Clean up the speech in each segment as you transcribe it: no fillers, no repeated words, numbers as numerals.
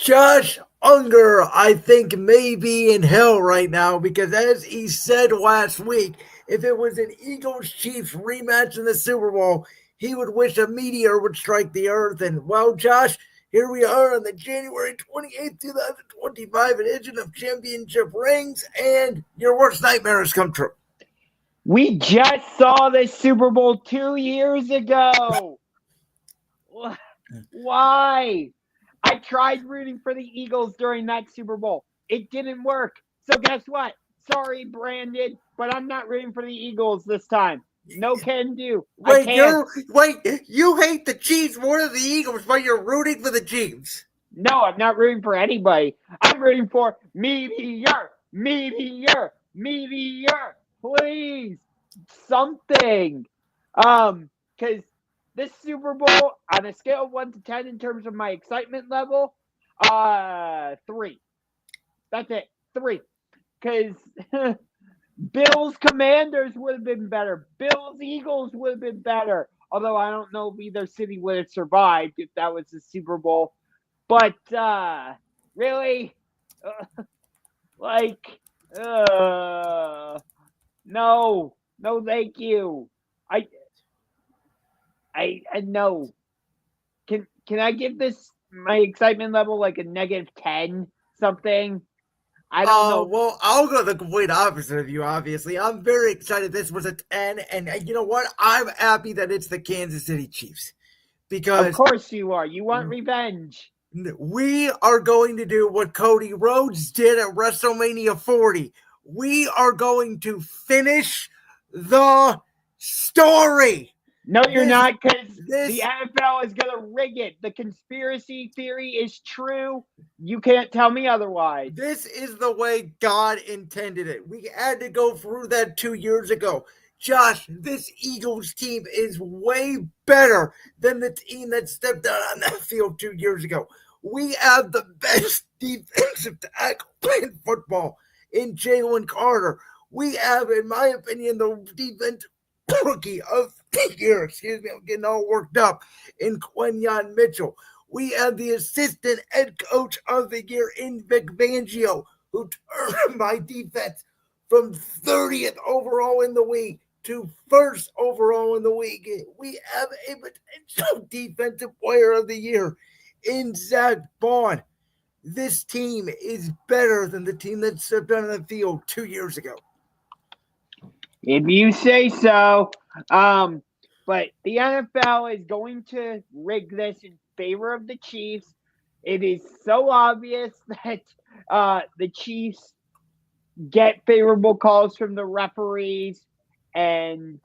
Josh Ungar, I think, may be in hell right now because, as he said last week, if it was an Eagles-Chiefs rematch in the Super Bowl, he would wish a meteor would strike the earth. And, well, Josh, here we are on the January 28th, 2025 edition of Championship Rings, and your worst nightmare has come true. We just saw this Super Bowl 2 years ago. Why? I tried rooting for the Eagles during that Super Bowl. It didn't work. So guess what? Sorry, Brandon, but I'm not rooting for the Eagles this time. No can do. You hate the Chiefs more than the Eagles, but you're rooting for the Chiefs. No, I'm not rooting for anybody. I'm rooting for meteor. Please, something. Because this Super Bowl, on a scale of 1 to 10 in terms of my excitement level, 3. That's it, 3. Because Bills Commanders would have been better. Bills Eagles would have been better. Although I don't know if either city would have survived if that was the Super Bowl. But really, no, thank you. I know. Can I give this my excitement level like a -10 something? I don't know. Well, I'll go the complete opposite of you, obviously. I'm very excited this was a 10, and you know what? I'm happy that it's the Kansas City Chiefs. Because of course you are. You want revenge. We are going to do what Cody Rhodes did at WrestleMania 40. We are going to finish the story. No, you're not, because the NFL is going to rig it. The conspiracy theory is true. You can't tell me otherwise. This is the way God intended it. We had to go through that 2 years ago. Josh, this Eagles team is way better than the team that stepped out on that field 2 years ago. We have the best defensive tackle in football in Jalen Carter. We have, in my opinion, the defensive rookie of the year. Excuse me, I'm getting all worked up. In Quinyon Mitchell. We have the assistant head coach of the year in Vic Fangio, who turned my defense from 30th overall in the league to 1st overall in the league. We have a potential defensive player of the year in Zach Bond. This team is better than the team that stepped out on the field 2 years ago. If you say so. But the NFL is going to rig this in favor of the Chiefs. It is so obvious that the Chiefs get favorable calls from the referees, and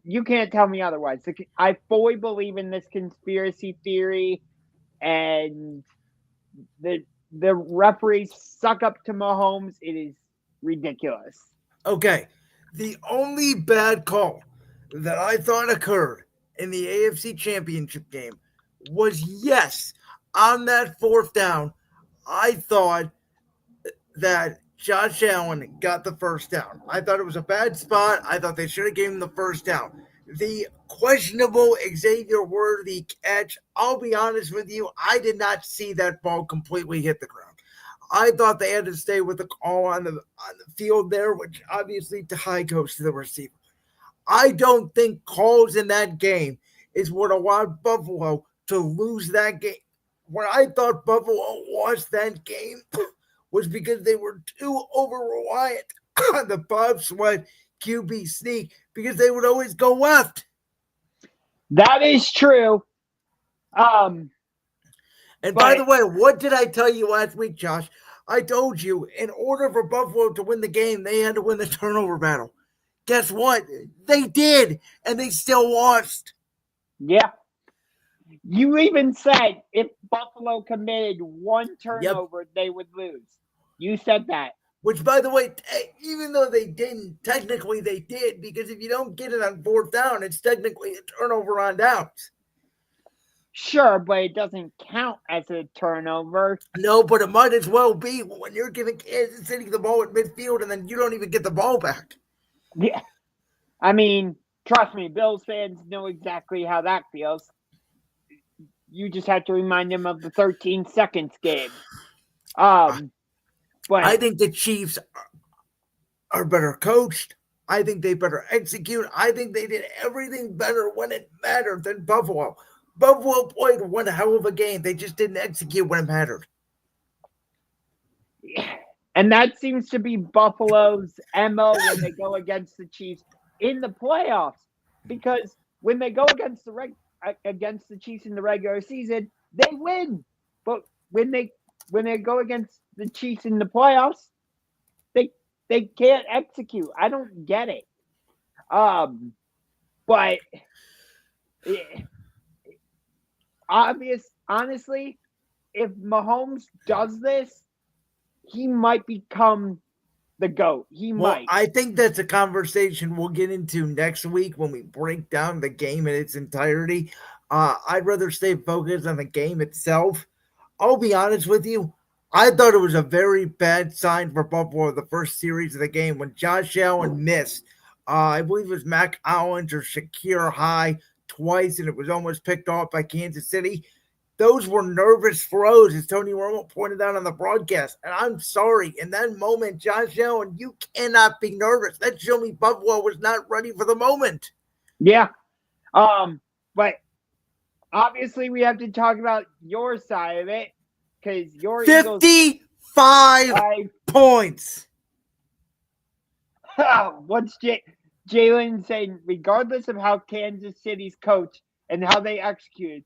you can't tell me otherwise. I fully believe in this conspiracy theory, and the referees suck up to Mahomes. It is ridiculous. Okay, the only bad call that I thought occurred in the AFC Championship game was, yes, on that 4th down, I thought that Josh Allen got the 1st down. I thought it was a bad spot. I thought they should have given him the 1st down. The questionable Xavier Worthy catch, I'll be honest with you, I did not see that ball completely hit the ground. I thought they had to stay with the call on the field there, which obviously Ty goes to the receiver. I don't think calls in that game is what allowed Buffalo to lose that game. What I thought Buffalo lost that game was because they were too over-reliant on the Bob Sweat QB sneak because they would always go left. That is true. By the way, what did I tell you last week, Josh? I told you in order for Buffalo to win the game, they had to win the turnover battle. Guess what? They did, and they still lost. Yeah. You even said if Buffalo committed 1 turnover, they would lose. You said that. Which, by the way, even though they didn't, technically they did, because if you don't get it on 4th down, it's technically a turnover on downs. Sure, but it doesn't count as a turnover. No, but it might as well be when you're giving Kansas City the ball at midfield and then you don't even get the ball back. Yeah. I mean, trust me, Bills fans know exactly how that feels. you just have to remind them of the 13 seconds game. But I think the Chiefs are better coached. I think they better execute. I think they did everything better when it mattered than Buffalo. Buffalo played one hell of a game. They just didn't execute when it mattered. And that seems to be Buffalo's MO when they go against the Chiefs in the playoffs. Because when they go against the Chiefs in the regular season, they win. But when they go against the Chiefs in the playoffs, they can't execute. I don't get it. But honestly, if Mahomes does this, he might become the GOAT. He might. I think that's a conversation we'll get into next week when we break down the game in its entirety. I'd rather stay focused on the game itself. I'll be honest with you. I thought it was a very bad sign for Buffalo the first series of the game when Josh Allen missed. I believe it was Mac Allens or Shakir High twice, and it was almost picked off by Kansas City. Those were nervous throws, as Tony Romo pointed out on the broadcast. And I'm sorry, in that moment, Josh Allen, you cannot be nervous. That showed me Buffalo was not ready for the moment. Yeah. But obviously we have to talk about your side of it. Because your 55 points. What's Jalen saying? Regardless of how Kansas City's coach and how they executed,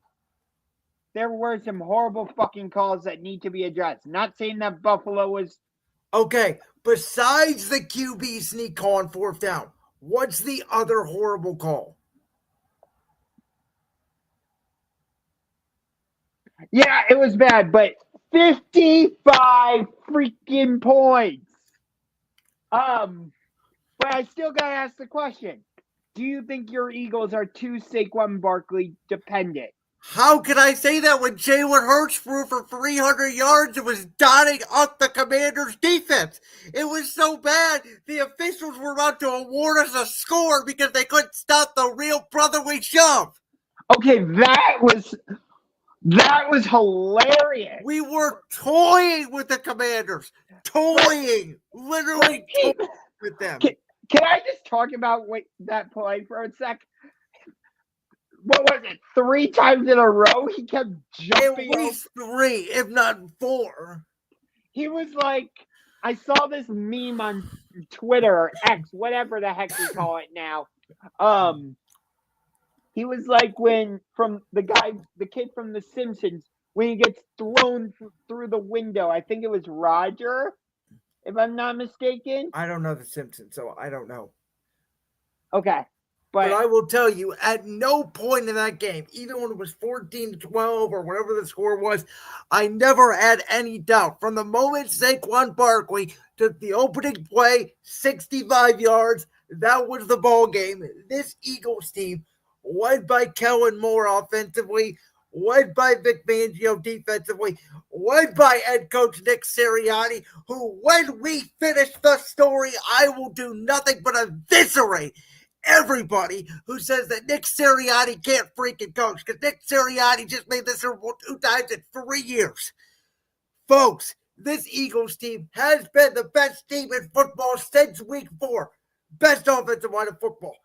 there were some horrible fucking calls that need to be addressed. Not saying that Buffalo was... Okay, besides the QB sneak call on fourth down, what's the other horrible call? Yeah, it was bad, but 55 freaking points. But I still got to ask the question. Do you think your Eagles are too Saquon Barkley dependent? How can I say that when Jalen Hurts threw for 300 yards and was dotting up the Commanders' defense? It was so bad, the officials were about to award us a score because they couldn't stop the real brotherly shove. Okay, that was hilarious. We were toying with the Commanders. Literally toying with them. Can I just talk about that play for a sec? What was it? 3 times in a row, he kept jumping. At least 3, if not 4. He was like, I saw this meme on Twitter or X, whatever the heck we call it now. He was like from the kid from The Simpsons, when he gets thrown through the window. I think it was Roger, if I'm not mistaken. I don't know The Simpsons, so I don't know. Okay. But I will tell you, at no point in that game, even when it was 14-12 or whatever the score was, I never had any doubt. From the moment Saquon Barkley took the opening play, 65 yards, that was the ball game. This Eagles team, led by Kellen Moore offensively, led by Vic Fangio defensively, led by head coach Nick Sirianni, who, when we finish the story, I will do nothing but eviscerate everybody who says that Nick Sirianni can't freaking coach, because Nick Sirianni just made this 2 times in 3 years. Folks, this Eagles team has been the best team in football since week 4. Best offensive line in football,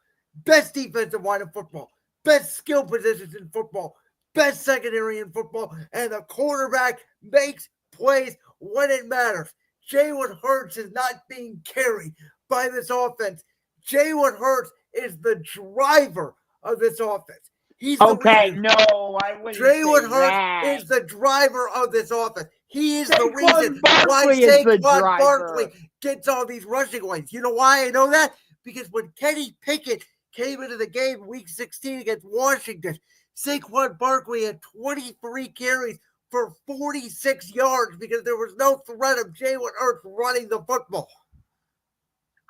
best defensive line in football, best skill positions in football, best secondary in football, and the quarterback makes plays when it matters. Jalen Hurts is not being carried by this offense. Jalen Hurts is the driver of this offense. He's okay, no, I wouldn't Jalen say Hurts that. is the driver of this offense. He is Saquon the reason why Saquon Barkley gets all these rushing lanes. You know why I know that? Because when Kenny Pickett came into the game week 16 against Washington, Saquon Barkley had 23 carries for 46 yards because there was no threat of Jalen Hurts running the football.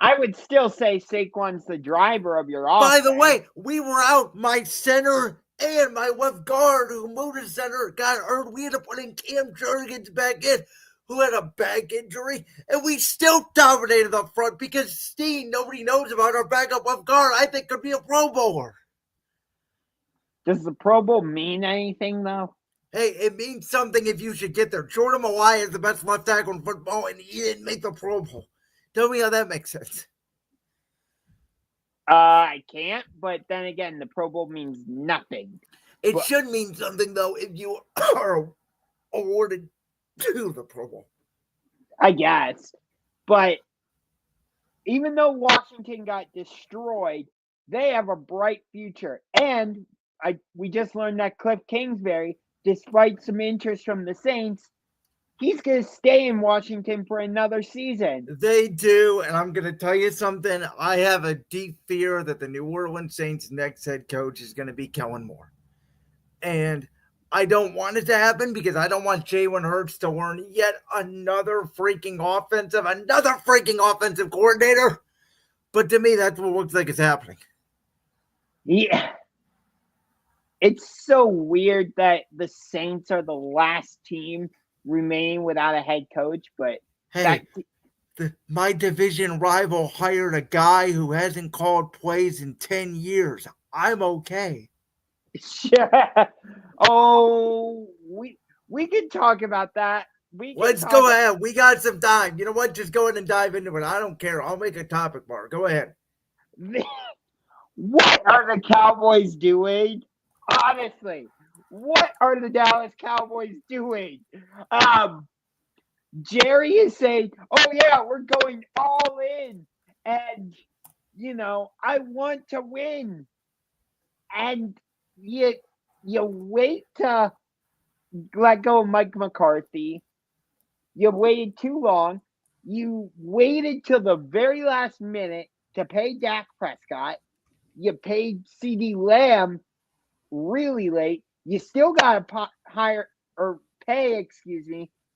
I would still say Saquon's the driver of your offense. By the way, we were out my center and my left guard who moved to center got hurt. We had to put in Cam Jurgens back in, who had a back injury, and we still dominated up front because Steen, nobody knows about our backup left guard, I think could be a Pro Bowler. Does the Pro Bowl mean anything, though? Hey, it means something if you should get there. Jordan Malaya is the best left tackle in football, and he didn't make the Pro Bowl. Tell me how that makes sense. I can't, but then again, the Pro Bowl means nothing. It should mean something, though, if you are awarded to the Pro Bowl. I guess. But even though Washington got destroyed, they have a bright future. And we just learned that Cliff Kingsbury, despite some interest from the Saints, he's going to stay in Washington for another season. They do, and I'm going to tell you something. I have a deep fear that the New Orleans Saints' next head coach is going to be Kellen Moore. And I don't want it to happen because I don't want Jalen Hurts to learn yet another freaking offensive coordinator. But to me, that's what looks like it's happening. Yeah. It's so weird that the Saints are the last team remaining without a head coach, but hey, my division rival hired a guy who hasn't called plays in 10 years. I'm okay. Yeah. Oh, we can talk about that. Let's go ahead. We got some time. You know what? Just go ahead and dive into it. I don't care. I'll make a topic bar. Go ahead. What are the Cowboys doing? Honestly, what are the Dallas Cowboys doing? Jerry is saying, oh, yeah, we're going all in. And, I want to win. And you wait to let go of Mike McCarthy. You waited too long. You waited till the very last minute to pay Dak Prescott. You paid CeeDee Lamb really late. You still got to pay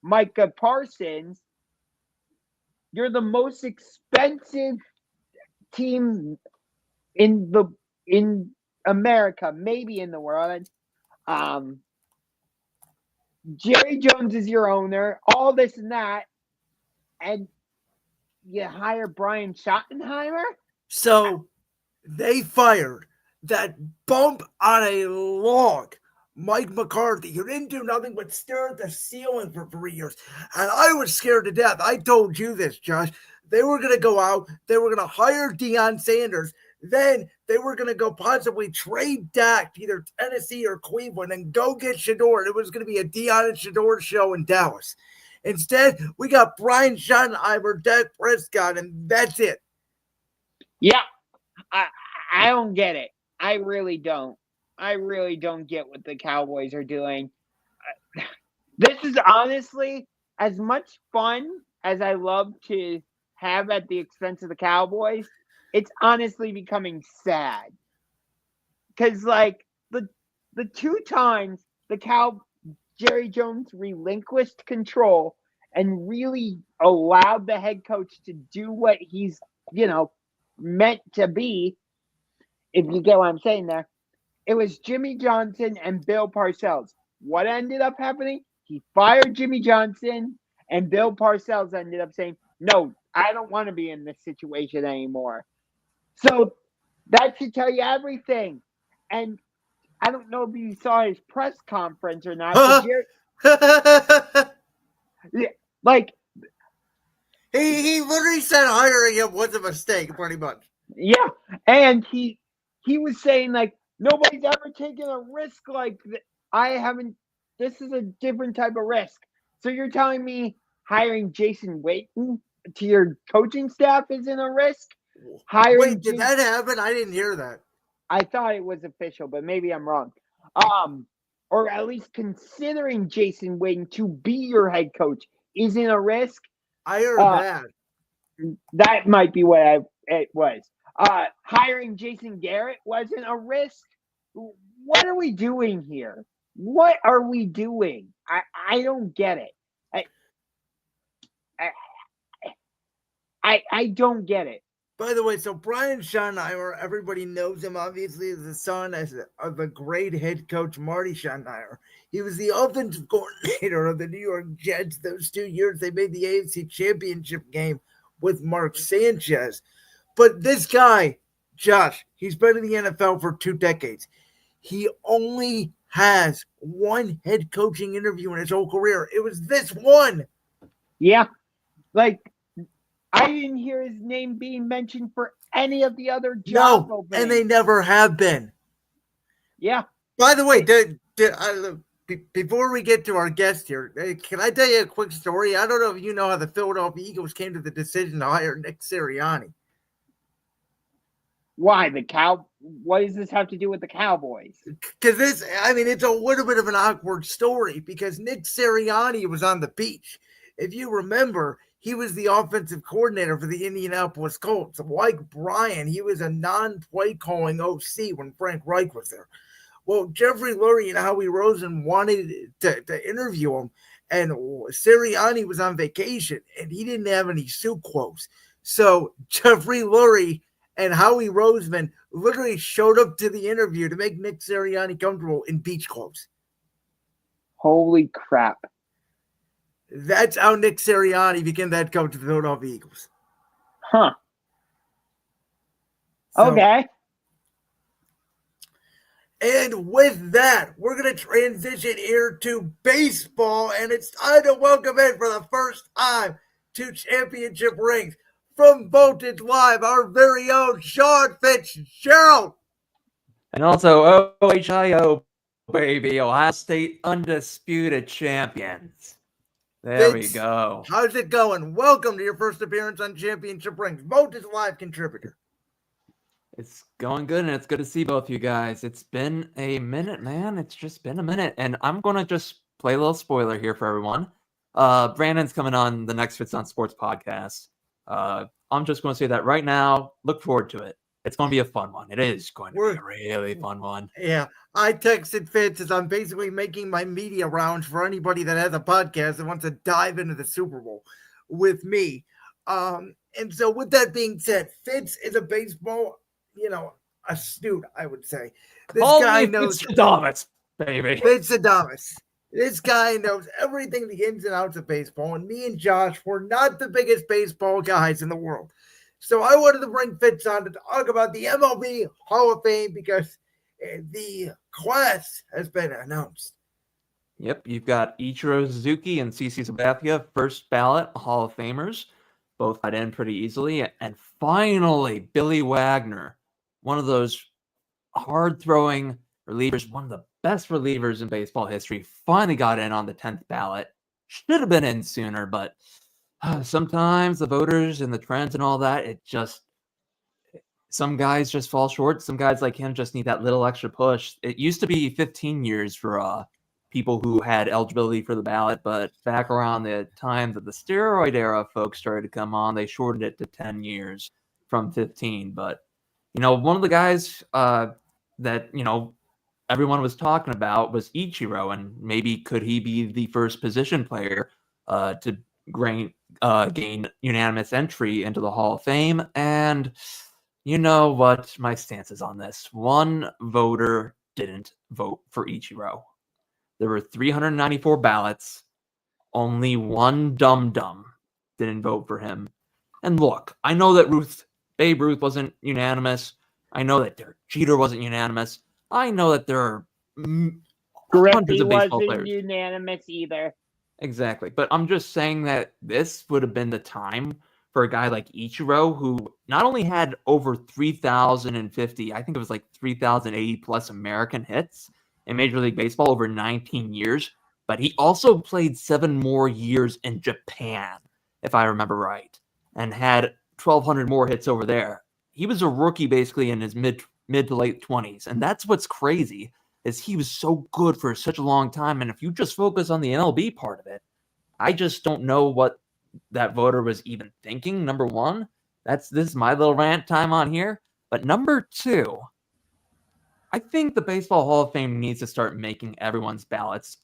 Micah Parsons. You're the most expensive team in America, maybe in the world. Jerry Jones is your owner, all this and that, and you hire Brian Schottenheimer? So they fired that bump on a log, Mike McCarthy, who didn't do nothing but stare at the ceiling for 3 years. And I was scared to death. I told you this, Josh. They were going to go out. They were going to hire Deion Sanders. Then they were going to go possibly trade Dak to either Tennessee or Cleveland and go get Shador. It was going to be a Deion and Shador show in Dallas. Instead, we got Brian Schottenheimer, Dak Prescott, and that's it. Yeah, I don't get it. I really don't. I really don't get what the Cowboys are doing. This is honestly as much fun as I love to have at the expense of the Cowboys. It's honestly becoming sad. Because, the two times Jerry Jones relinquished control and really allowed the head coach to do what he's, meant to be, if you get what I'm saying there, it was Jimmy Johnson and Bill Parcells. What ended up happening? He fired Jimmy Johnson, and Bill Parcells ended up saying, no, I don't want to be in this situation anymore. So that should tell you everything. And I don't know if you saw his press conference or not. He literally said hiring him was a mistake, pretty much. Yeah, and he was saying, nobody's ever taken a risk like this. I haven't. This is a different type of risk. So you're telling me hiring Jason Witten to your coaching staff isn't a risk? Wait, did that happen? I didn't hear that. I thought it was official, but maybe I'm wrong. Or at least considering Jason Witten to be your head coach isn't a risk. I heard that. That might be what it was. Hiring Jason Garrett wasn't a risk. What are we doing here? What are we doing? I don't get it. I don't get it. By the way, so Brian Schottenheimer, everybody knows him obviously as the son of the great head coach Marty Schottenheimer. He was the offensive coordinator of the New York Jets those 2 years. They made the AFC Championship game with Mark Sanchez. But this guy, Josh, he's been in the NFL for 2 decades. He only has one head coaching interview in his whole career. It was this one. Yeah. Like, I didn't hear his name being mentioned for any of the other job openings. And they never have been. Yeah. By the way, before we get to our guest here, can I tell you a quick story? I don't know if you know how the Philadelphia Eagles came to the decision to hire Nick Sirianni. Why? What does this have to do with the Cowboys? Because it's a little bit of an awkward story because Nick Sirianni was on the beach. If you remember, he was the offensive coordinator for the Indianapolis Colts. Like Brian, he was a non-play calling OC when Frank Reich was there. Well, Jeffrey Lurie and Howie Roseman wanted to interview him, and Sirianni was on vacation, and he didn't have any suit clothes. So Jeffrey Lurie and Howie Roseman literally showed up to the interview to make Nick Sirianni comfortable in beach clothes. Holy crap. That's how Nick Sirianni became the head coach of the Philadelphia Eagles. Huh. Okay. And with that, we're going to transition here to baseball, and it's time to welcome in for the first time to championship rings from Voltage Live, our very own Sean Fitzgerald. And also OHIO, baby, Ohio State undisputed champions. There we go. How's it going? Welcome to your first appearance on Championship Rings, Voltage Live contributor. It's going good, and it's good to see both you guys. It's been a minute, man. It's just been a minute, and I'm going to just play a little spoiler here for everyone. Brandon's coming on the next Fitz on Sports podcast. I'm just going to say that right now. Look forward to it. It's going to be a fun one. It is going to be a really fun one. Yeah, I texted Fitz as I'm basically making my media rounds for anybody that has a podcast that wants to dive into the Super Bowl with me. And so with that being said, Fitz is a baseball, astute, I would say. This guy knows Fitz baby. Fitz-Adamus. This guy knows everything, the ins and outs of baseball. And me and Josh were not the biggest baseball guys in the world. So I wanted to bring Fitz on to talk about the MLB Hall of Fame because the class has been announced. Yep, you've got Ichiro Suzuki and CC Sabathia, first ballot Hall of Famers. Both got in pretty easily. And finally, Billy Wagner, one of those hard-throwing relievers, one of the best relievers in baseball history, finally got in on the 10th ballot. Should have been in sooner, but sometimes the voters and the trends and all that, some guys just fall short. Some guys like him just need that little extra push. It used to be 15 years for people who had eligibility for the ballot, but back around the time that the steroid era folks started to come on, they shortened it to 10 years from 15. But, one of the guys that, everyone was talking about was Ichiro, and maybe could he be the first position player to gain unanimous entry into the Hall of Fame? And you know what my stance is on this. One voter didn't vote for Ichiro. There were 394 ballots. Only one dum-dum didn't vote for him. And look, I know that Babe Ruth wasn't unanimous. I know that Derek Jeter wasn't unanimous. I know that there are hundreds of baseball players. Wasn't unanimous either. Exactly. But I'm just saying that this would have been the time for a guy like Ichiro, who not only had over 3,050, I think it was like 3,080 plus American hits in Major League Baseball over 19 years, but he also played 7 more years in Japan, if I remember right, and had 1,200 more hits over there. He was a rookie basically in his mid to late 20s, and that's what's crazy is he was so good for such a long time. And if you just focus on the MLB part of it, I just don't know what that voter was even thinking. Number one, this is my little rant time on here. But number two, I think the Baseball Hall of Fame needs to start making everyone's ballots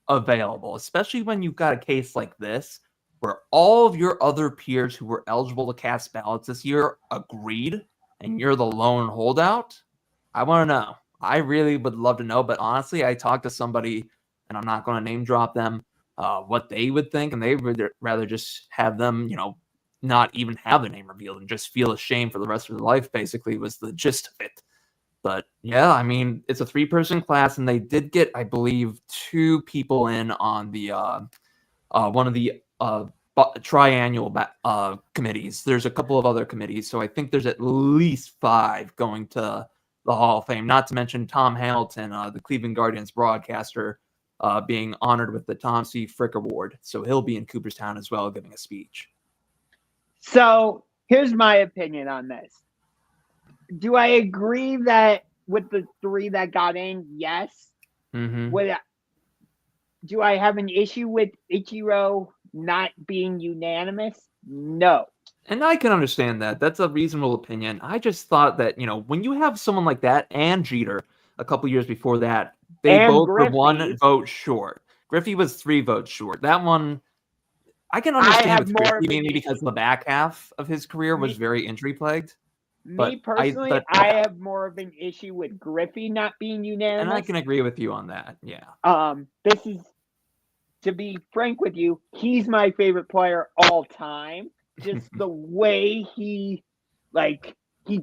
available, especially when you've got a case like this where all of your other peers who were eligible to cast ballots this year agreed and you're the lone holdout. I want to know. I really would love to know, but honestly, I talked to somebody, and I'm not going to name drop them, what they would think, and they would rather just have them, not even have their name revealed and just feel ashamed for the rest of their life, basically, was the gist of it. But yeah, I mean, it's a 3-person class, and they did get, I believe, 2 people in on the one of the triannual committees. There's a couple of other committees, so I think there's at least 5 going to the Hall of Fame. Not to mention Tom Hamilton, the Cleveland Guardians broadcaster, being honored with the Tom C. Frick Award. So he'll be in Cooperstown as well, giving a speech. So here's my opinion on this. Do I agree that with the 3 that got in? Yes. Mm-hmm. Do I have an issue with Ichiro not being unanimous? No. And I can understand that. That's a reasonable opinion. I just thought that, when you have someone like that and Jeter a couple years before that, they And both were Griffey. 1 vote short. Griffey was 3 votes short. That one, I can have understand with more of Griffey, an mainly because the back half of his career was very injury-plagued. Me personally, I have more of an issue with Griffey not being unanimous. And I can agree with you on that, yeah. This is, to be frank with you, he's my favorite player all time. Just the way he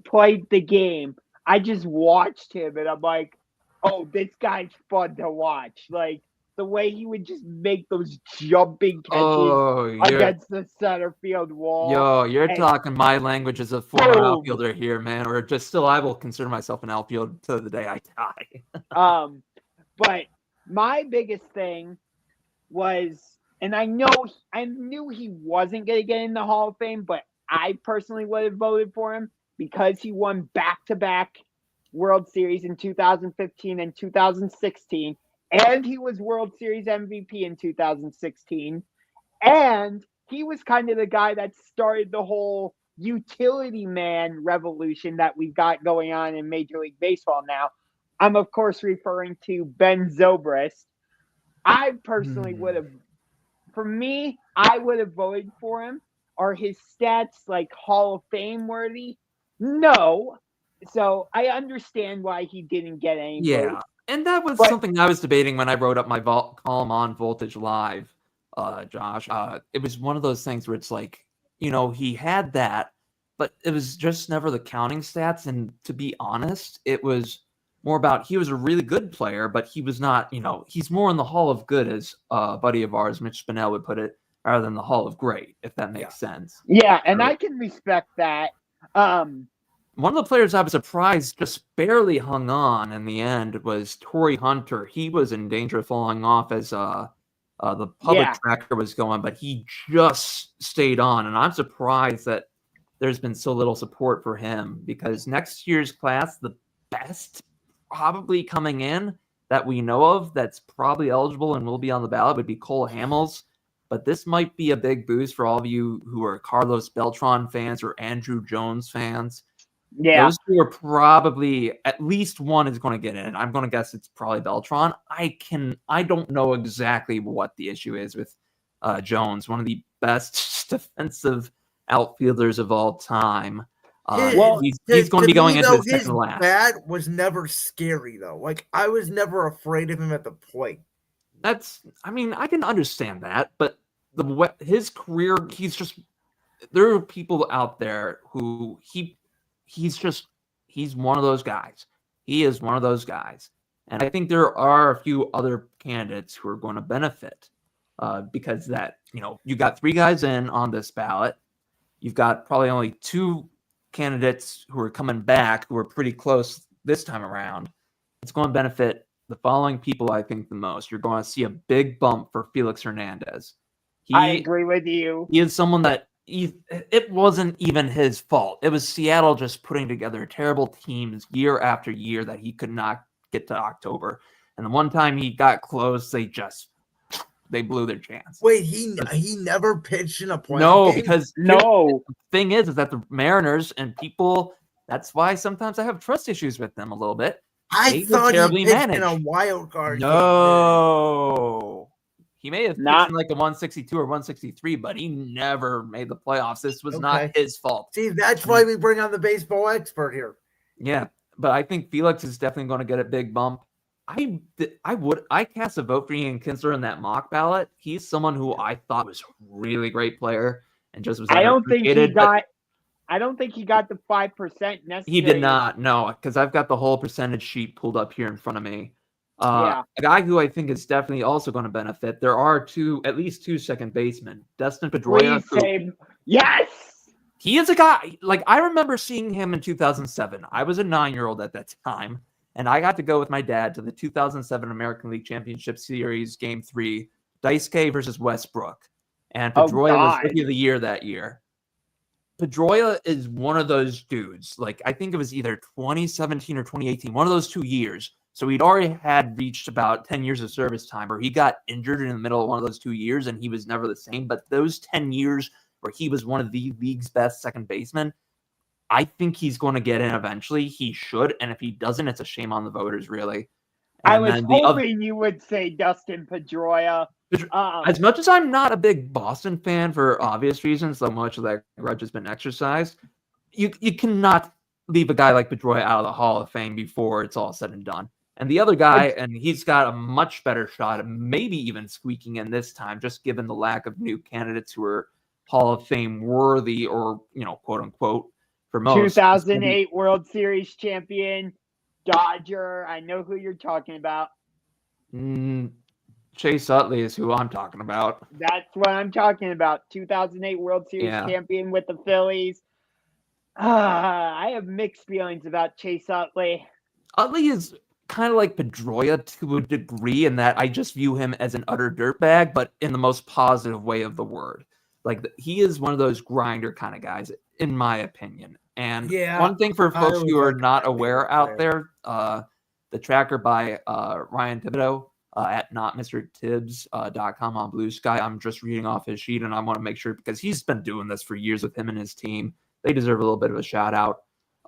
played the game. I just watched him and I'm like, oh, this guy's fun to watch. Like, the way he would just make those jumping catches against the center field wall. Yo, you're talking my language as a former outfielder here, man. Or just still, I will consider myself an outfielder to the day I die. But my biggest thing was, and I knew he wasn't going to get in the Hall of Fame, but I personally would have voted for him because he won back-to-back World Series in 2015 and 2016. And he was World Series MVP in 2016. And he was kind of the guy that started the whole utility man revolution that we've got going on in Major League Baseball now. I'm, of course, referring to Ben Zobrist. I personally would have, for me, I would have voted for him. Are his stats Hall of Fame worthy? No. So I understand why he didn't get any votes. And that was something I was debating when I wrote up my column on Voltage Live, Josh. It was one of those things where it's he had that, but it was just never the counting stats. And to be honest, it was more about he was a really good player, but he was not, he's more in the Hall of Good, as a buddy of ours, Mitch Spinell, would put it, rather than the Hall of Great, if that makes sense. Yeah, and I can respect that. One of the players I was surprised just barely hung on in the end was Torrey Hunter. He was in danger of falling off as the public tracker was going, but he just stayed on. And I'm surprised that there's been so little support for him, because next year's class, the best probably coming in that we know of that's probably eligible and will be on the ballot would be Cole Hamels. But this might be a big boost for all of you who are Carlos Beltran fans or Andrew Jones fans. Yeah. Those 2 are probably, at least one is going to get in. I'm going to guess it's probably Beltran. I don't know exactly what the issue is with Jones, one of the best defensive outfielders of all time. He's going to be going into his second to last. Bat was never scary, though. I was never afraid of him at the plate. I can understand that, but his career, there are people out there who he's one of those guys. He is one of those guys. And I think there are a few other candidates who are going to benefit because you got 3 guys in on this ballot. You've got probably only 2 candidates who are coming back who are pretty close this time around. It's going to benefit the following people, I think, the most. You're going to see a big bump for Felix Hernandez. I agree with you. He is someone that it wasn't even his fault. It was Seattle just putting together terrible teams year after year that he could not get to October. And the one time he got close, they blew their chance. Wait, he never pitched in a playoff game? Because the thing is that the Mariners and people, that's why sometimes I have trust issues with them a little bit. I thought he pitched in a wild card game. No. He may have pitched in a 162 or 163, but he never made the playoffs. This was not his fault. See, that's why we bring on the baseball expert here. Yeah, but I think Felix is definitely going to get a big bump. I cast a vote for Ian Kinsler in that mock ballot. He's someone who I thought was a really great player and just was. I don't think he got I don't think he got the 5% necessary. He did not, no, because I've got the whole percentage sheet pulled up here in front of me. Yeah. A guy who I think is definitely also going to benefit. There are at least two second basemen. Dustin Pedroia. Please say yes. He is a guy, like, I remember seeing him in 2007. I was a 9-year-old at that time, and I got to go with my dad to the 2007 American League Championship Series Game 3, Daisuke versus Westbrook. And Pedroia was Rookie of the Year that year. Pedroia is one of those dudes. Like, I think it was either 2017 or 2018, one of those 2 years. So he'd already had reached about 10 years of service time, or he got injured in the middle of one of those 2 years, and he was never the same. But those 10 years where he was one of the league's best second basemen, I think he's going to get in eventually. He should. And if he doesn't, it's a shame on the voters, really. And I was hoping you would say Dustin Pedroia. As much as I'm not a big Boston fan for obvious reasons, so much of that grudge has been exercised, you cannot leave a guy like Pedroia out of the Hall of Fame before it's all said and done. And the other guy, and he's got a much better shot of maybe even squeaking in this time, just given the lack of new candidates who are Hall of Fame worthy, or, quote unquote, for most. 2008 World Series champion, Dodger. I know who you're talking about. Chase Utley is who I'm talking about. That's what I'm talking about. 2008 World Series champion with the Phillies. I have mixed feelings about Chase Utley. Utley is kind of like Pedroia to a degree in that I just view him as an utter dirtbag, but in the most positive way of the word. Like, he is one of those grinder kind of guys, in my opinion. And one thing for folks who are not aware out there, the tracker by Ryan Thibodeau at notmrtibbs.com on Blue Sky, I'm just reading off his sheet, and I want to make sure, because he's been doing this for years with him and his team, they deserve a little bit of a shout out.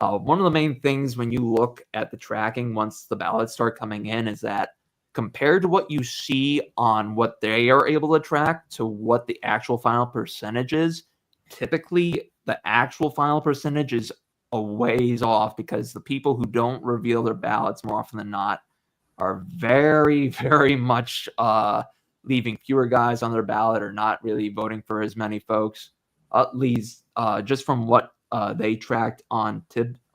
One of the main things when you look at the tracking once the ballots start coming in is that compared to what you see on what they are able to track to what the actual final percentage is, typically the actual final percentage is a ways off, because the people who don't reveal their ballots more often than not are very, very much leaving fewer guys on their ballot or not really voting for as many folks. Utley's, just from what they tracked on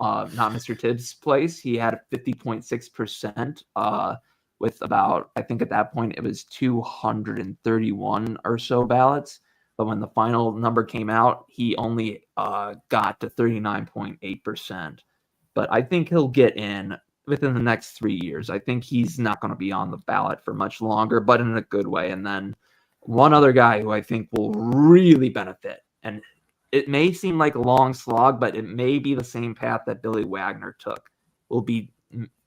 Not Mr. Tibbs' place, he had 50.6%. With about, I think at that point, it was 231 or so ballots. But when the final number came out, he only got to 39.8%. But I think he'll get in within the next 3 years. I think he's not going to be on the ballot for much longer, but in a good way. And then one other guy who I think will really benefit, and it may seem like a long slog, but it may be the same path that Billy Wagner took, will be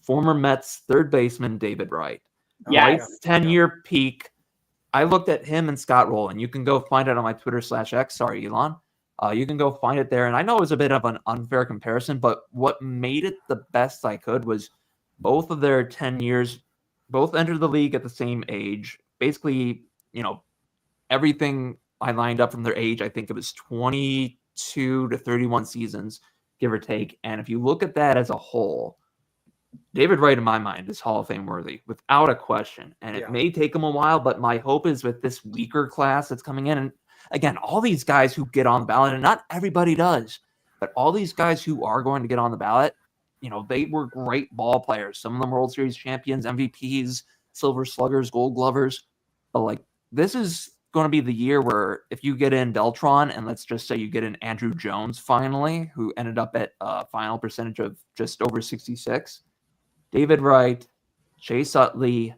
former Mets third baseman David Wright. Yes. 10-year peak. I looked at him and Scott Rowland. You can go find it on my Twitter /X. Sorry, Elon. You can go find it there. And I know it was a bit of an unfair comparison, but what made it the best I could was both of their 10 years, both entered the league at the same age. Basically, everything I lined up from their age, I think it was 22 to 31 seasons, give or take. And if you look at that as a whole, David Wright, in my mind, is Hall of Fame worthy, without a question. And it may take him a while, but my hope is with this weaker class that's coming in, and again, all these guys who get on the ballot, and not everybody does, but all these guys who are going to get on the ballot, they were great ball players. Some of them World Series champions, MVPs, Silver Sluggers, Gold Glovers. But this is going to be the year where if you get in Beltran, and let's just say you get in Andrew Jones finally, who ended up at a final percentage of just over 66, David Wright, Chase Utley,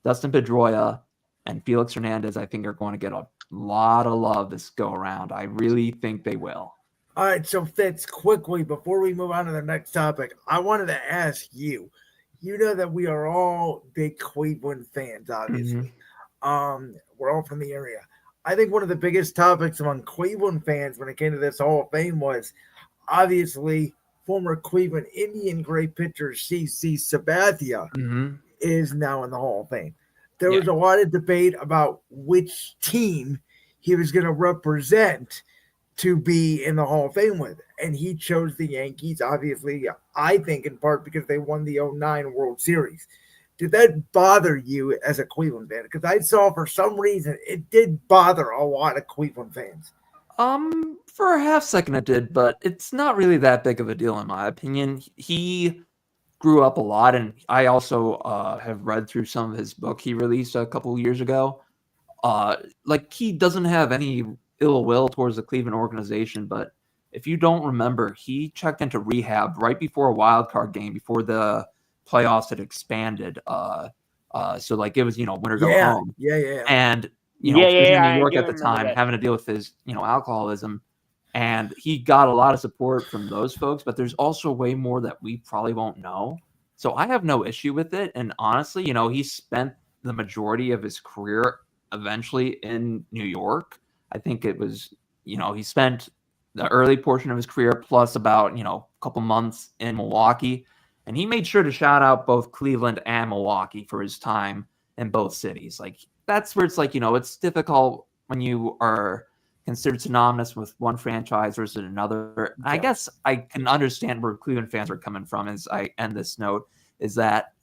Dustin Pedroia, and Felix Hernandez, I think, are going to get a lot of love this go around. I really think they will. All right, so Fitz, quickly, before we move on to the next topic, I wanted to ask you, you know that we are all big Cleveland fans, obviously. We're all from the area. I think one of the biggest topics among Cleveland fans when it came to this Hall of Fame was obviously former Cleveland Indian great pitcher CC Sabathia is now in the Hall of Fame. There was a lot of debate about which team he was going to represent to be in the Hall of Fame with, and he chose the Yankees, obviously, I think in part because they won the 2009 World Series. Did that bother you as a Cleveland fan? Because I saw for some reason it did bother a lot of Cleveland fans. For a half second it did, but it's not really that big of a deal in my opinion. He grew up a lot, and I also have read through some of his book he released a couple of years ago. Like, he doesn't have any ill will towards the Cleveland organization, but if you don't remember, he checked into rehab right before a wild card game, before the playoffs had expanded. So like it was, winner go home. Yeah. And he was in New York I at the do time, remember that. having to deal with his, alcoholism. And he got a lot of support from those folks, but there's also way more that we probably won't know. So I have no issue with it. And honestly, he spent the majority of his career eventually in New York. I think it was, he spent the early portion of his career plus about, a couple months in Milwaukee. And he made sure to shout out both Cleveland and Milwaukee for his time in both cities. Like, that's where it's like, it's difficult when you are considered synonymous with one franchise versus another. Yeah. I guess I can understand where Cleveland fans are coming from as I end this note, is that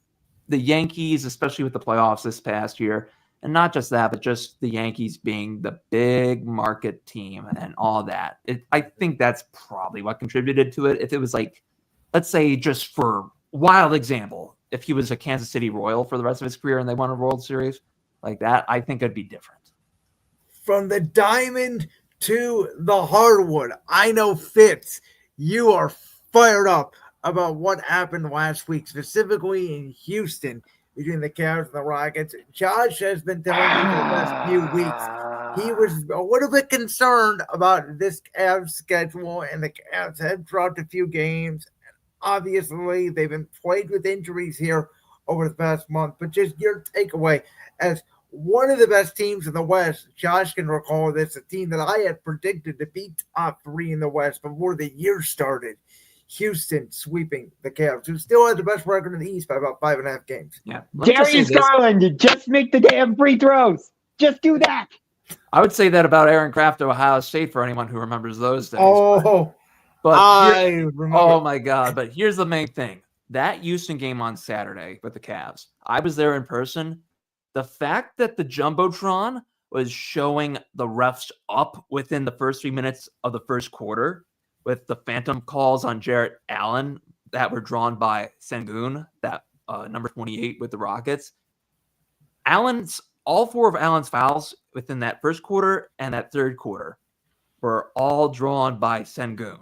the Yankees, especially with the playoffs this past year, and not just that, but just the Yankees being the big market team and all that. I think that's probably what contributed to it. If it was like, let's say, just for wild example, if he was a Kansas City Royal for the rest of his career and they won a World Series like that, I think it'd be different. From the diamond to the hardwood, I know, Fitz, you are fired up about what happened last week, specifically in Houston between the Cavs and the Rockets. Josh has been telling me for the last few weeks he was a little bit concerned about this Cavs schedule, and the Cavs have dropped a few games. Obviously, they've been plagued with injuries here over the past month, but just your takeaway as one of the best teams in the West. Josh can recall this, a team that I had predicted to be top 3 in the West before the year started. Houston sweeping the Cavs, who still has the best record in the East by about 5.5 games. Yeah, Darius Garland, just make the damn free throws. Just do that. I would say that about Aaron Kraft to Ohio State for anyone who remembers those days. But I remember. Oh my God! But here's the main thing: that Houston game on Saturday with the Cavs, I was there in person. The fact that the Jumbotron was showing the refs up within the first 3 minutes of the first quarter with the phantom calls on Jarrett Allen that were drawn by Sengun, that number 28 with the Rockets. All 4 of Allen's fouls within that first quarter and that third quarter were all drawn by Sengun.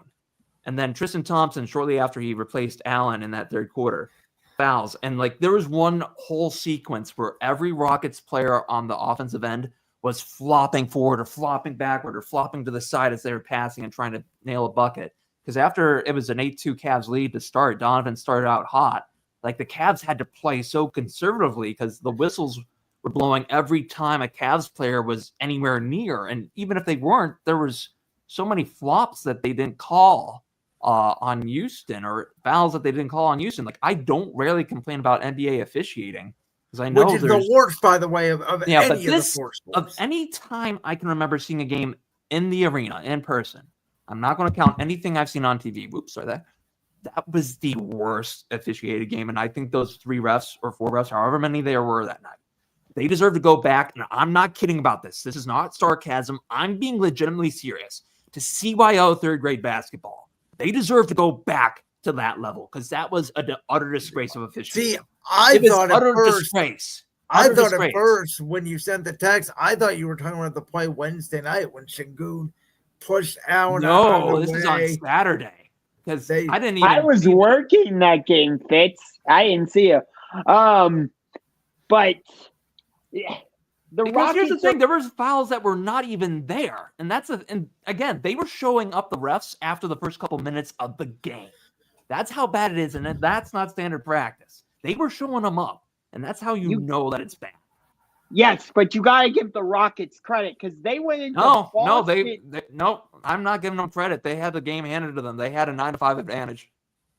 And then Tristan Thompson, shortly after he replaced Allen in that third quarter, fouls. And like, there was one whole sequence where every Rockets player on the offensive end was flopping forward or flopping backward or flopping to the side as they were passing and trying to nail a bucket. Because after it was an 8-2 Cavs lead to start, Donovan started out hot. Like, the Cavs had to play so conservatively because the whistles were blowing every time a Cavs player was anywhere near. And even if they weren't, there was so many flops that they didn't call on Houston, or fouls that they didn't call on Houston. Like, I don't rarely complain about NBA officiating because I know which is the worst, by the way, of any of the 4 sports. Of any time I can remember seeing a game in the arena in person, I'm not going to count anything I've seen on TV. Whoops, sorry, that was the worst officiated game, and I think those 3 refs or 4 refs, however many there were that night, they deserve to go back. And I'm not kidding about this. This is not sarcasm. I'm being legitimately serious. To CYO third grade basketball, they deserve to go back to that level because that was an utter disgrace of officiating. See, I thought at first when you sent the text, I thought you were talking about the play Wednesday night when Sengun pushed Allen. No, this is on Saturday because I didn't even. I was working that game, Fitz. I didn't see you. But yeah, here's the thing: there was fouls that were not even there, and and again, they were showing up the refs after the first couple minutes of the game. That's how bad it is, and that's not standard practice. They were showing them up, and that's how you know that it's bad. Yes, but you gotta give the Rockets credit because they went into no, I'm not giving them credit. They had the game handed to them. They had a 9-5 advantage.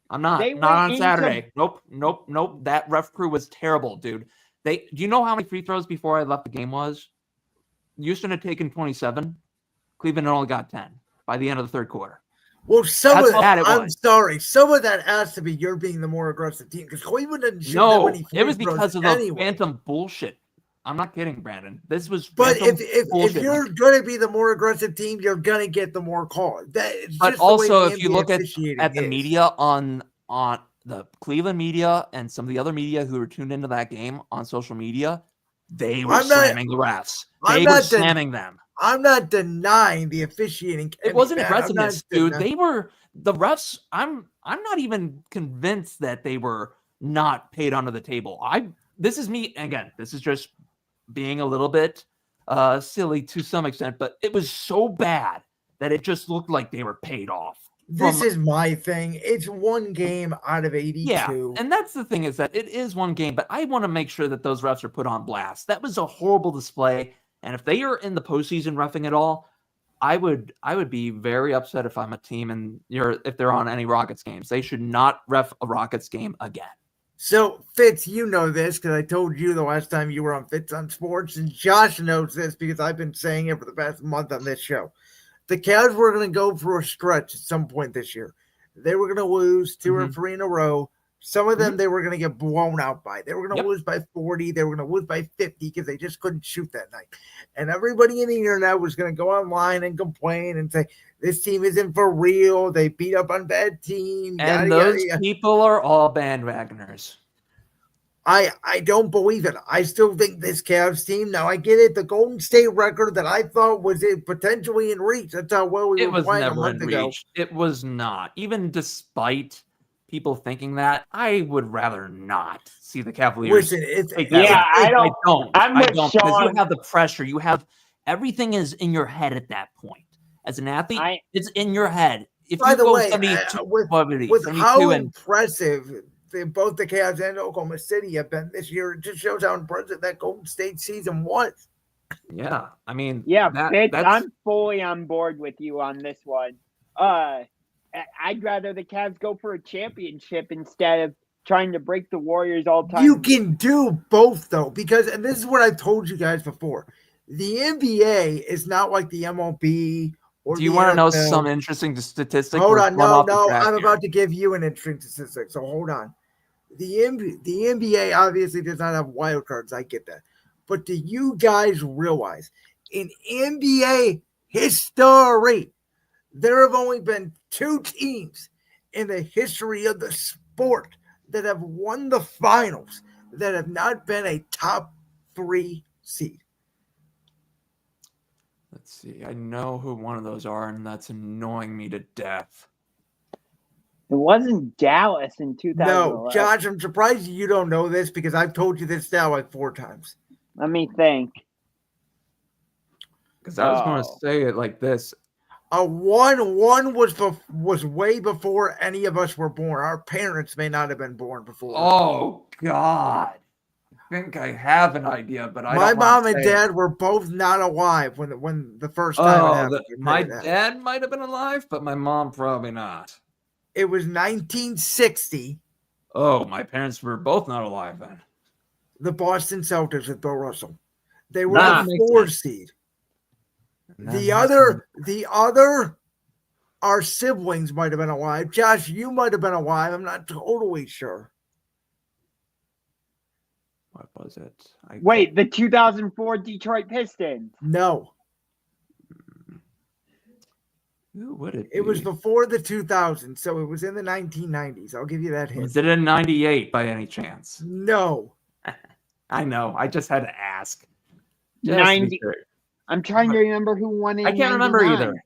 I'm not on Saturday. Nope. That ref crew was terrible, dude. Do you know how many free throws before I left the game was? Houston had taken 27. Cleveland had only got 10 by the end of the third quarter. Well, I'm sorry. Some of that has to be you're being the more aggressive team because Cleveland didn't shoot that many free it was because of the anyway. phantom bullshit. I'm not kidding, Brandon. This was But phantom if bullshit. you're going to be the more aggressive team, you're going to get the more calls. It's But just the way also, the if you NBA look at officiating the is. media on the Cleveland media and some of the other media who were tuned into that game on social media, they were slamming the refs. They were slamming them. I'm not denying the officiating. It wasn't aggressiveness, dude. They were the refs. I'm not even convinced that they were not paid under the table. This is me again. This is just being a little bit silly to some extent, but it was so bad that it just looked like they were paid off. This is my thing. It's one game out of 82. Yeah, and that's the thing, is that it is one game, but I want to make sure that those refs are put on blast. That was a horrible display, and if they are in the postseason reffing at all, I would be very upset if I'm a team and if they're on any Rockets games. They should not ref a Rockets game again. So, Fitz, you know this because I told you the last time you were on Fitz on Sports, and Josh knows this because I've been saying it for the past month on this show. The Cavs were going to go for a stretch at some point this year. They were going to lose 2 or 3 in a row. Some of them they were going to get blown out by. They were going to lose by 40. They were going to lose by 50 because they just couldn't shoot that night. And everybody in the internet was going to go online and complain and say, this team isn't for real. They beat up on bad teams. And those people are all bandwagoners. I don't believe it. I still think this Cavs team, now I get it, the Golden State record that I thought was potentially in reach. That's how well we were playing a month ago. It was not. Even despite people thinking that, I would rather not see the Cavaliers. Listen, I don't. I'm with Sean. Because you have the pressure. You have everything is in your head at that point. As an athlete, it's in your head. If by you the go way, 72, with how impressive both the Cavs and Oklahoma City have been this year, it just shows how impressive that Golden State season was. Yeah, I mean, I'm fully on board with you on this one. I'd rather the Cavs go for a championship instead of trying to break the Warriors all the time. You can do both, though, because, and this is what I've told you guys before, the NBA is not like the MLB. Do you want to know some interesting statistic? Hold on, no, I'm about to give you an interesting statistic, so hold on. The NBA obviously does not have wild cards. I get that. But do you guys realize in NBA history, there have only been 2 teams in the history of the sport that have won the finals that have not been a top 3 seed? Let's see. I know who one of those are, and that's annoying me to death. It wasn't Dallas in 2011. No, Josh, I'm surprised you don't know this because I've told you this now like 4 times. Let me think. Because I was going to say it like this. A 1-1 was way before any of us were born. Our parents may not have been born before. Oh, God. I think I have an idea, but my mom and dad were both not alive when the first time it happened. My dad might have been alive, but my mom probably not. It was 1960. Oh, my parents were both not alive then. The Boston Celtics with Bill Russell. They were the 4 seed. The other, our siblings might have been alive. Josh, you might have been alive. I'm not totally sure. What was it? Wait, the 2004 Detroit Pistons. No. Who would it be? It was before the 2000s, so it was in the 1990s. I'll give you that hint. Was it in 98 by any chance? No. I know. I just had to ask. 90. I'm trying to remember who won it. I can't remember either.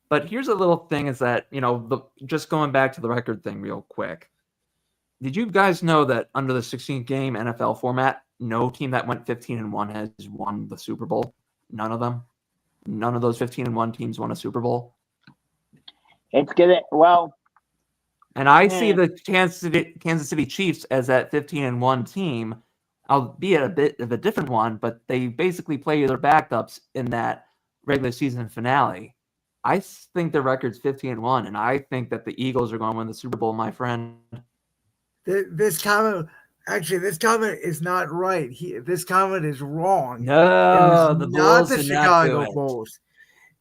But here's a little thing is that, just going back to the record thing real quick. Did you guys know that under the 16-game NFL format, no team that went 15-1 has won the Super Bowl? None of them? None of those 15-1 teams won a Super Bowl? It's good. Well, and I see the Kansas City Chiefs as that 15-1 team, albeit a bit of a different one, but they basically play their backups in that regular season finale. I think their record's 15-1, and I think that the Eagles are going to win the Super Bowl, my friend. This comment is not right. This comment is wrong. No, the Bulls not the Chicago Bulls.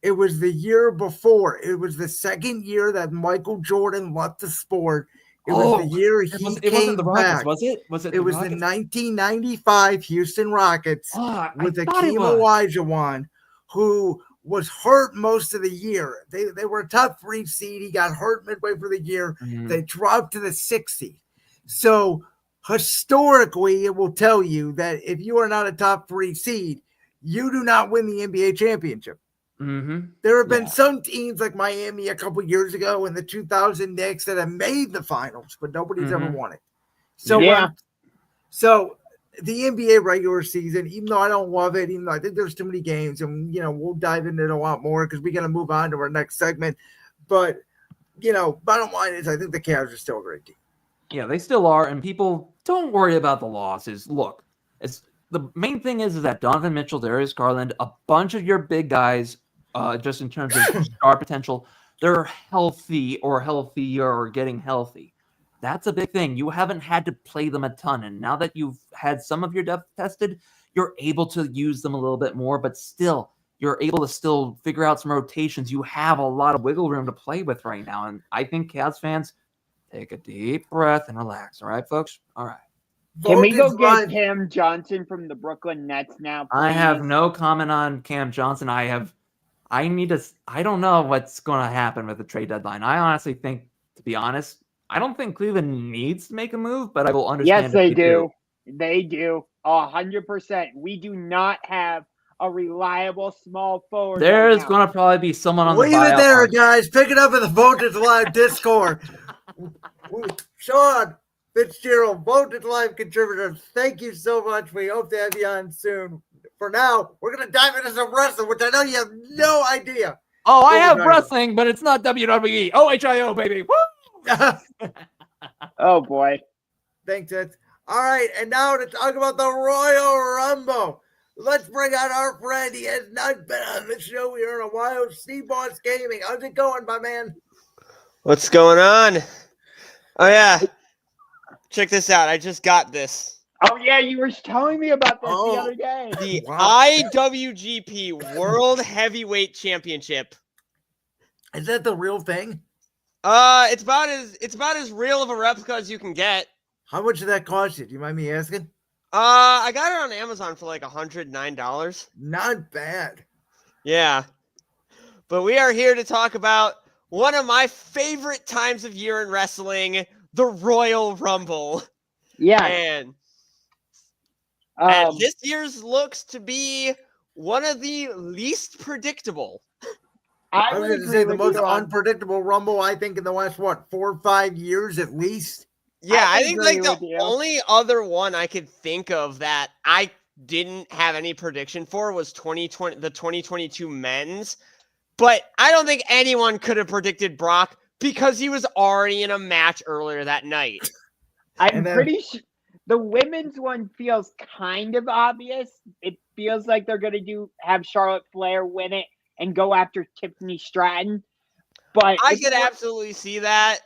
It was the year before. It was the second year that Michael Jordan left the sport. It was the year he it wasn't the came Rockets, back. was it? Was it? It was the 1995 Houston Rockets with Akeem Olajuwon, who was hurt most of the year. They were a top 3 seed. He got hurt midway through the year. Mm-hmm. They dropped to the 6th seed. So historically, it will tell you that if you are not a top 3 seed, you do not win the NBA championship. Mm-hmm. There have been some teams like Miami a couple years ago in the 2000 Knicks that have made the finals, but nobody's ever won it. So, so the NBA regular season, even though I don't love it, even though I think there's too many games, and we'll dive into it a lot more because we got to move on to our next segment. But bottom line is, I think the Cavs are still a great team. Yeah, they still are, and people don't worry about the losses. Look, the main thing is that Donovan Mitchell, Darius Garland, a bunch of your big guys, just in terms of star potential, they're healthy or healthier or getting healthy. That's a big thing. You haven't had to play them a ton, and now that you've had some of your depth tested, you're able to use them a little bit more, but still, you're able to still figure out some rotations. You have a lot of wiggle room to play with right now, and I think Cavs fans, take a deep breath and relax. All right, folks? All right. Can we go get Cam Johnson from the Brooklyn Nets now, please? I have no comment on Cam Johnson. I don't know what's going to happen with the trade deadline. I honestly think, to be honest, I don't think Cleveland needs to make a move, but I will understand. Yes, they do. They do. 100%. We do not have a reliable small forward. There's going to probably be someone on the buyout. Leave it there, guys. Pick it up in the Voltage Live Discord. Sean Fitzgerald, Voltage Live contributor, thank you so much. We hope to have you on soon. For now, we're going to dive into some wrestling, which I know you have no idea. Oh, I have wrestling, but it's not WWE. OHIO, baby. Woo! Oh, boy. Thanks, Ed. All right, and now to talk about the Royal Rumble. Let's bring out our friend. He has not been on the show here in a while. SeaBoss Gaming. How's it going, my man? What's going on? Oh, yeah. Check this out. I just got this. Oh, yeah, you were telling me about this the other day. The IWGP World Heavyweight Championship. Is that the real thing? It's about as real of a replica as you can get. How much did that cost you? Do you mind me asking? I got it on Amazon for like $109. Not bad. Yeah. But we are here to talk about one of my favorite times of year in wrestling, the Royal Rumble. Yeah. And this year's looks to be one of the least predictable. I was going to say the most unpredictable Rumble, I think, in the last, 4 or 5 years at least? Yeah, I think like the only other one I could think of that I didn't have any prediction for was the 2022 men's. But I don't think anyone could have predicted Brock because he was already in a match earlier that night. I'm pretty sure the women's one feels kind of obvious. It feels like they're going to have Charlotte Flair win it and go after Tiffany Stratton. But I could absolutely see that.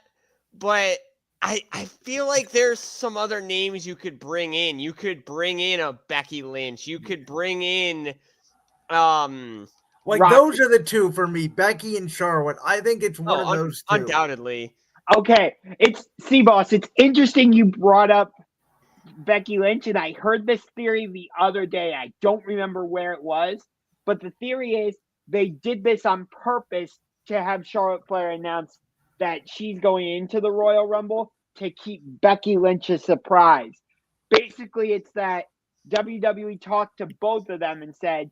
But I feel like there's some other names you could bring in. You could bring in a Becky Lynch. You could bring in those are the two for me, Becky and Charlotte. I think it's one of those two. Undoubtedly. Okay, it's SeaBoss. It's interesting you brought up Becky Lynch, and I heard this theory the other day. I don't remember where it was, but the theory is they did this on purpose to have Charlotte Flair announce that she's going into the Royal Rumble to keep Becky Lynch a surprise. Basically, it's that WWE talked to both of them and said,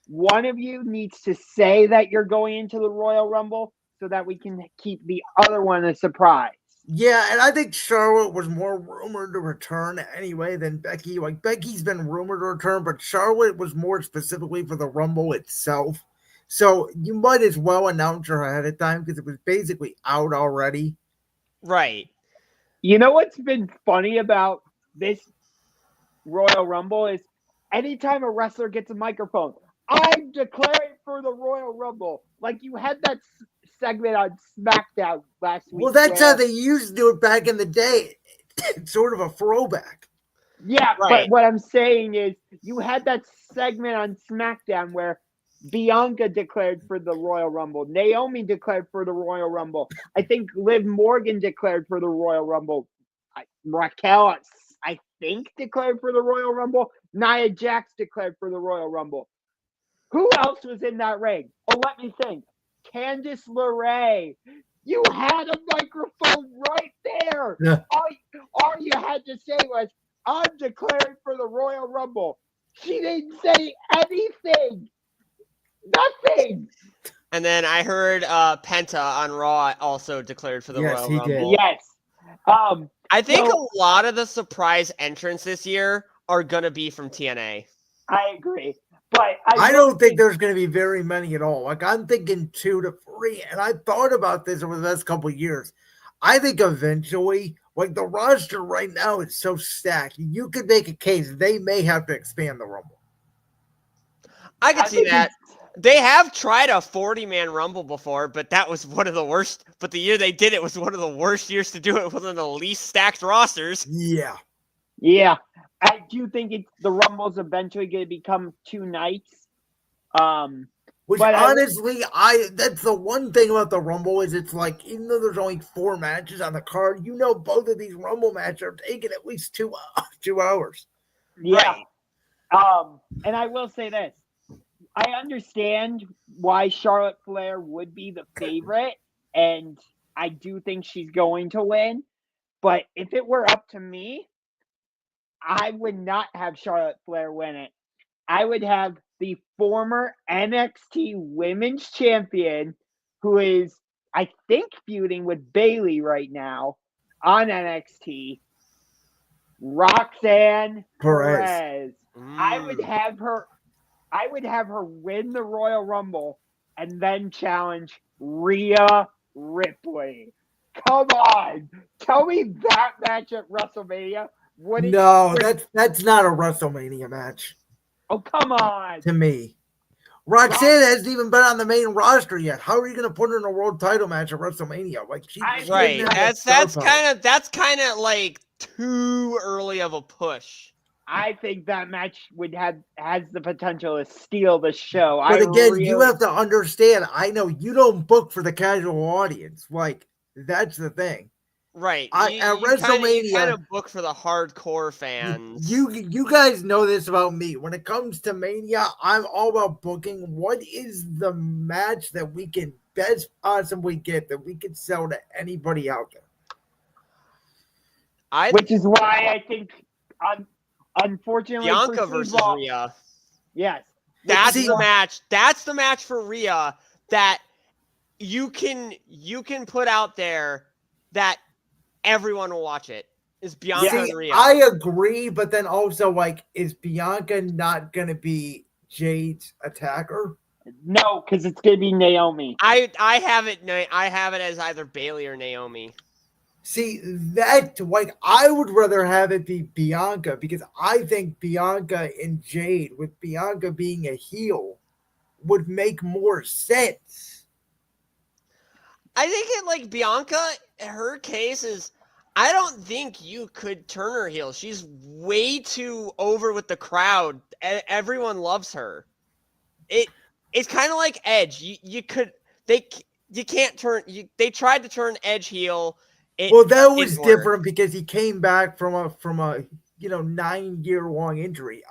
one of you needs to say that you're going into the Royal Rumble so that we can keep the other one a surprise. Yeah, and I think Charlotte was more rumored to return anyway than Becky. Like, Becky's been rumored to return, but Charlotte was more specifically for the Rumble itself. So you might as well announce her ahead of time because it was basically out already. Right. You know what's been funny about this Royal Rumble is anytime a wrestler gets a microphone, I'm declaring for the Royal Rumble. Like you had that segment on SmackDown last week. Well, that's how they used to do it back in the day. It's sort of a throwback. Yeah, right. But what I'm saying is you had that segment on SmackDown where Bianca declared for the Royal Rumble. Naomi declared for the Royal Rumble. I think Liv Morgan declared for the Royal Rumble. Raquel, I think, declared for the Royal Rumble. Nia Jax declared for the Royal Rumble. Who else was in that ring? Oh, let me think. Candice LeRae. You had a microphone right there. Yeah. All you had to say was, I'm declaring for the Royal Rumble. She didn't say anything. Nothing. And then I heard Penta on Raw also declared for the Royal He did. Rumble. Yes. I think a lot of the surprise entrants this year are going to be from TNA. I agree. But I don't think there's going to be very many at all. Like, I'm thinking 2 to 3, and I thought about this over the last couple of years. I think eventually, like, the roster right now is so stacked, you could make a case they may have to expand the Rumble. I could see that. They have tried a 40-man Rumble before, but that was one of the worst. But the year they did it was one of the worst years to do it. One of the least stacked rosters. Yeah. Yeah. I do think the Rumble's eventually going to become 2 nights. Which but honestly, that's the one thing about the Rumble is it's like, even though there's only 4 matches on the card, both of these Rumble matches are taking at least 2 hours. Yeah. And I will say this. I understand why Charlotte Flair would be the favorite, and I do think she's going to win. But if it were up to me, I would not have Charlotte Flair win it. I would have the former NXT Women's Champion, who is, I think, feuding with Bayley right now on NXT, Roxanne Perez. I would have her win the Royal Rumble and then challenge Rhea Ripley. Come on. Tell me that match at WrestleMania. That's not a WrestleMania match. Oh, come on. To me. Roxanne hasn't even been on the main roster yet. How are you going to put her in a world title match at WrestleMania? Like, right. That's kind of like too early of a push. I think that match has the potential to steal the show. But again, you have to understand, I know you don't book for the casual audience. Like, that's the thing. Right. At WrestleMania, you kind of book for the hardcore fans. You guys know this about me. When it comes to Mania, I'm all about booking. What is the match that we can best possibly get that we can sell to anybody out there? Which is why I think, unfortunately, Bianca versus Rhea. Yes. That's the match. That's the match for Rhea that you can put out there that everyone will watch it. Is Bianca and Rhea. I agree, but then also, like, is Bianca not going to be Jade's attacker? No, because it's going to be Naomi. I have it as either Bayley or Naomi. See, that, like, I would rather have it be Bianca because I think Bianca and Jade, with Bianca being a heel, would make more sense. I think Bianca, her case is, I don't think you could turn her heel. She's way too over with the crowd. Everyone loves her. It's kind of like Edge. They tried to turn Edge heel. That was different because he came back from a 9-year-long injury.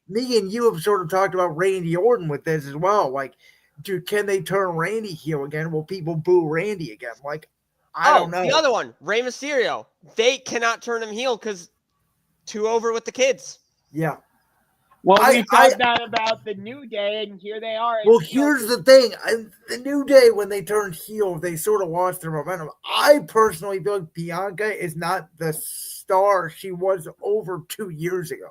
Me and you have sort of talked about Randy Orton with this as well. Like, dude, can they turn Randy heel again? Will people boo Randy again? Like, I don't know. The other one, Rey Mysterio. They cannot turn him heel because too over with the kids. Yeah. Well, we talked about the New Day, and here they are. Well, here's the thing. The New Day, when they turned heel, they sort of lost their momentum. I personally feel like Bianca is not the star she was over 2 years ago.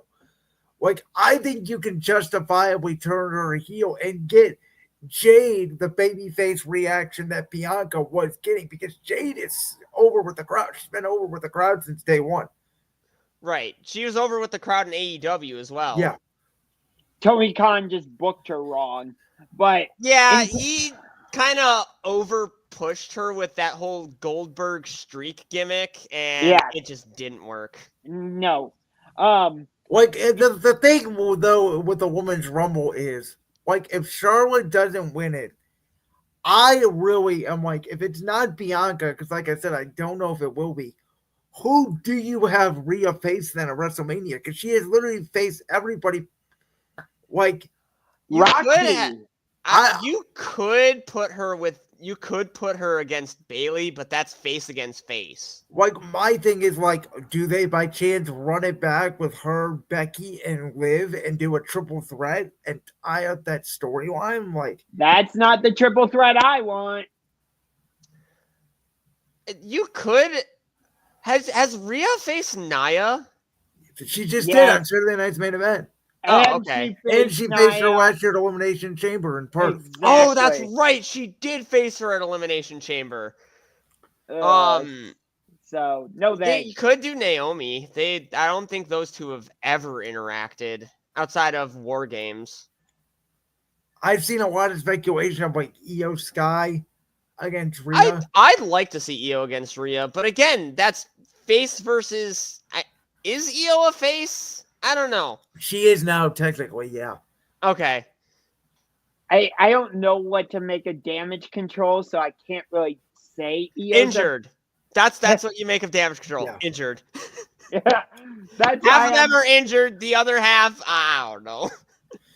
Like, I think you can justifiably turn her heel and get Jade the babyface reaction that Bianca was getting because Jade is over with the crowd. She's been over with the crowd since day one. Right. She was over with the crowd in AEW as well. Yeah. Tony Khan just booked her wrong. But yeah, he kind of over pushed her with that whole Goldberg streak gimmick, and it just didn't work. No. Like, the thing, though, with the Women's Rumble is, Like, if Charlotte doesn't win it, I really am like, if it's not Bianca, because like I said, I don't know if it will be, who do you have Rhea face then at WrestleMania? Because she has literally faced everybody. Like, Rocky. You could put her against Bailey, but that's face against face. like my thing is like, do they by chance run it back with her, Becky, and Liv and do a triple threat and tie up that storyline? Like, That's not the triple threat I want. You could. Has Rhea faced Nia? she just did Yes. on Saturday Night's Main Event. Oh, okay. And she faced her Nia. last year at Elimination Chamber in Perth. Exactly. Oh, that's right. She did face her at Elimination Chamber. So no, They could do Naomi. I don't think those two have ever interacted outside of War Games. I've seen a lot of speculation of like Io Sky against Rhea. I'd like to see Io against Rhea, but again, that's face versus. Is Io a face? I don't know. She is now technically, yeah. Okay. I don't know what to make of damage control, so I can't really say Injured. That's what you make of damage control. Yeah. Injured. Yeah, that's Half of them are injured. The other half, I don't know.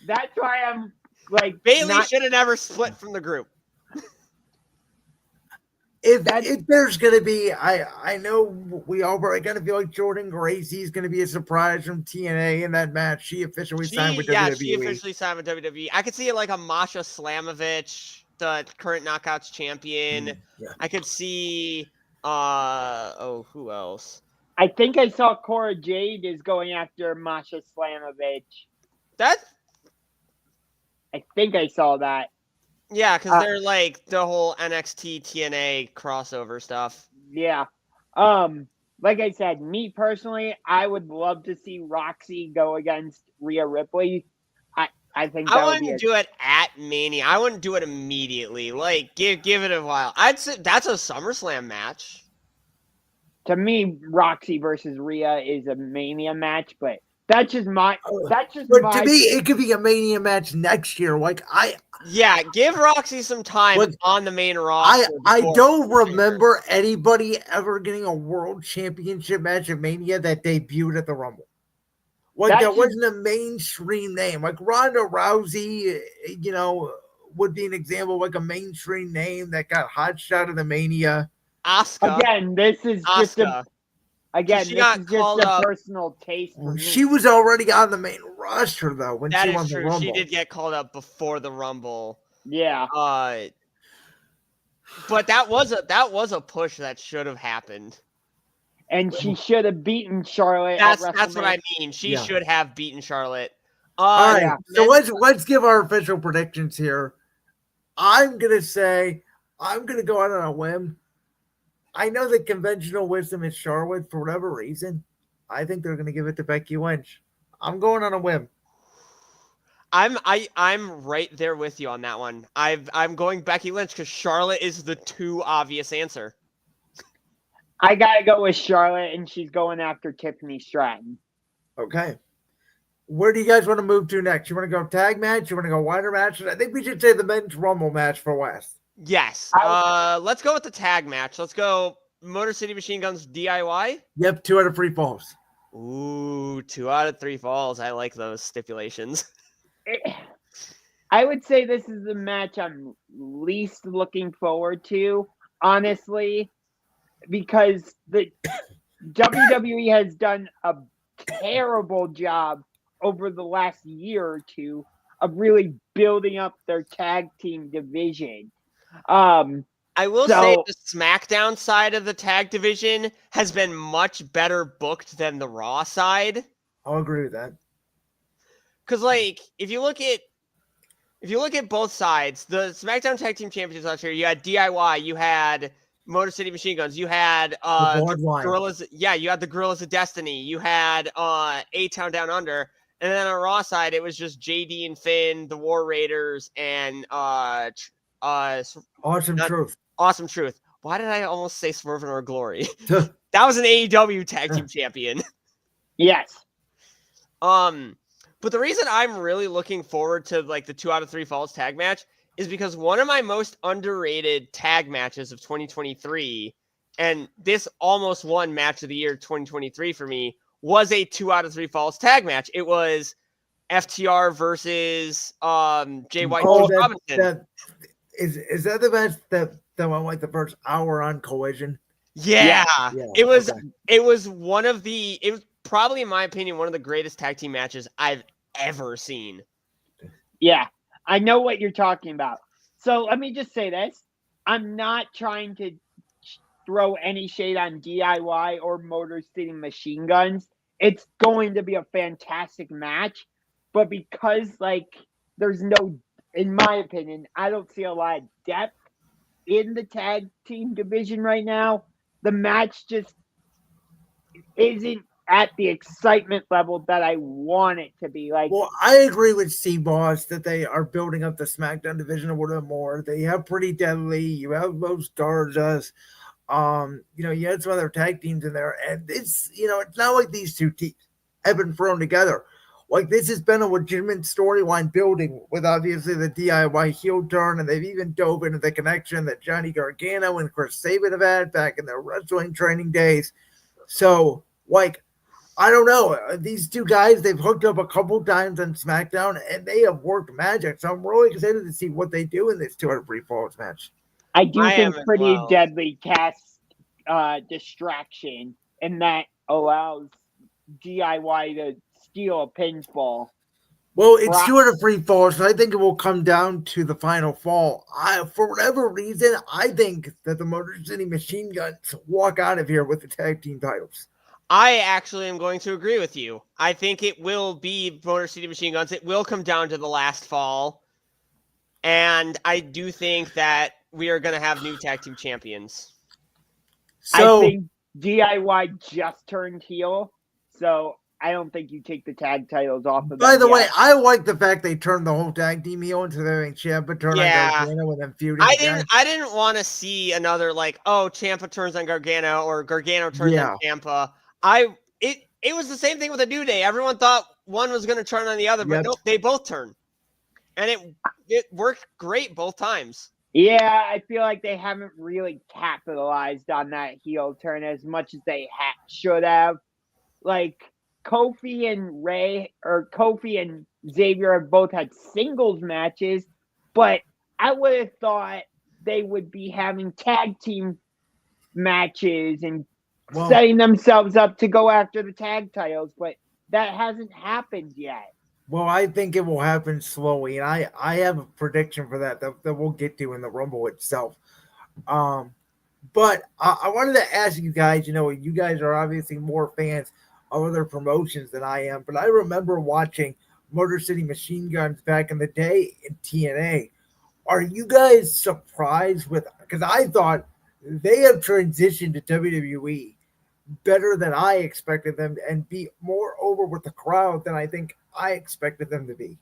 That's why I'm like Bailey should have never split from the group. If there's gonna be, I know we all are gonna feel like Jordan Gracie's gonna be a surprise from TNA in that match. She officially signed with WWE. Yeah, she officially signed with WWE. I could see it like a Masha Slamovich, the current Knockouts champion. Yeah. I could see who else? I think I saw Cora Jade is going after Masha Slamovich. I think I saw that. Yeah, because they're like the whole NXT TNA crossover stuff. Yeah. Like I said, me personally, I would love to see Roxy go against Rhea Ripley. I think that I would wouldn't do it at Mania. I wouldn't do it immediately. Like, give it a while. I'd say that's a SummerSlam match. To me, Roxy versus Rhea is a Mania match, but that's just my. But to me, it could be a Mania match next year. Like give Roxy some time on the main roster. I don't remember anybody ever getting a world championship match at Mania that debuted at the Rumble. Like, that wasn't a mainstream name. Like, Ronda Rousey, would be an example of like a mainstream name that got hot shot of the Mania. Asuka. Again, this is just a personal taste for me. She was already on the main roster though when she won the Rumble. She did get called up before the Rumble. Yeah. But that was a push that should have happened. And she should have beaten Charlotte. That's what I mean. She should have beaten Charlotte. All right. So let's give our official predictions here. I'm gonna go out on a whim. I know the conventional wisdom is Charlotte for whatever reason. I think they're gonna give it to Becky Lynch. I'm going on a whim. I'm right there with you on that one. I'm going Becky Lynch because Charlotte is the too obvious answer. I gotta go with Charlotte, and she's going after Tiffany Stratton. Okay. Where do you guys want to move to next? You want to go tag match? You want to go wider match? I think we should say the men's Rumble match for last. Yes. Let's go with the tag match. Let's go Motor City Machine Guns DIY. Yep, 2 out of 3 falls. Ooh, 2 out of 3 falls. I like those stipulations. I would say this is the match I'm least looking forward to, honestly, because the WWE has done a terrible job over the last year or two of really building up their tag team division. I will say the SmackDown side of the tag division has been much better booked than the Raw side. I'll agree with that. Because, like, if you look at both sides, the SmackDown Tag Team Championships last year, you had DIY, you had Motor City Machine Guns, you had the Gorillas. Yeah, you had the Gorillas of Destiny, you had A-Town Down Under, and then on the Raw side, it was just JD and Finn, the War Raiders, and Awesome Truth. Awesome Truth. Why did I almost say Swerve in Our Glory? That was an AEW Tag Team Champion. Yes. But But the reason I'm really looking forward to like the 2 out of 3 falls tag match is because one of my most underrated tag matches of 2023, and this almost won match of the year 2023 for me, was a 2 out of 3 falls tag match. It was FTR versus Jay White and Juice Robinson. Is that the match that went like the first hour on Collision? Yeah. It was it was probably, in my opinion, one of the greatest tag team matches I've ever seen. Yeah, I know what you're talking about. So let me just say this. I'm not trying to throw any shade on DIY or Motor City Machine Guns. It's going to be a fantastic match, but because like there's no, in my opinion, I don't see a lot of depth in the tag team division right now. The match just isn't at the excitement level that I want it to be. Like, well, I agree with SeaBoss that they are building up the SmackDown division a little bit more. They have Pretty Deadly. You have Los Garjas. You had some other tag teams in there, and it's not like these two teams have been thrown together. Like, this has been a legitimate storyline building with obviously the DIY heel turn, and they've even dove into the connection that Johnny Gargano and Chris Sabin have had back in their wrestling training days. So, like, I don't know. These two guys, they've hooked up a couple times on SmackDown, and they have worked magic. So I'm really excited to see what they do in this 2 out of 3 falls match. I think Pretty Deadly casts distraction, and that allows DIY to steal a pinfall. Well, it's 2 out of 3 falls, so I think it will come down to the final fall. For whatever reason, I think that the Motor City Machine Guns walk out of here with the tag team titles. I actually am going to agree with you. I think it will be Motor City Machine Guns. It will come down to the last fall. And I do think that we are going to have new tag team champions. So, I think DIY just turned heel, so I don't think you take the tag titles off of them. By the way, I like the fact they turned the whole tag team heel into their Ciampa turn on Gargano and then feuding. I didn't want to see another Ciampa turns on Gargano or Gargano turns on Ciampa. It was the same thing with the New Day. Everyone thought one was going to turn on the other, but nope, they both turned. And it worked great both times. Yeah, I feel like they haven't really capitalized on that heel turn as much as they should have. Like, Kofi and Xavier have both had singles matches, but I would have thought they would be having tag team matches and setting themselves up to go after the tag titles, but that hasn't happened yet. Well, I think it will happen slowly, and I have a prediction for that we'll get to in the Rumble itself. But I wanted to ask you guys, you guys are obviously more fans of other promotions than I am, but I remember watching Motor City Machine Guns back in the day in TNA. Are you guys surprised because I thought they have transitioned to WWE better than I expected them and be more over with the crowd than I think I expected them to be.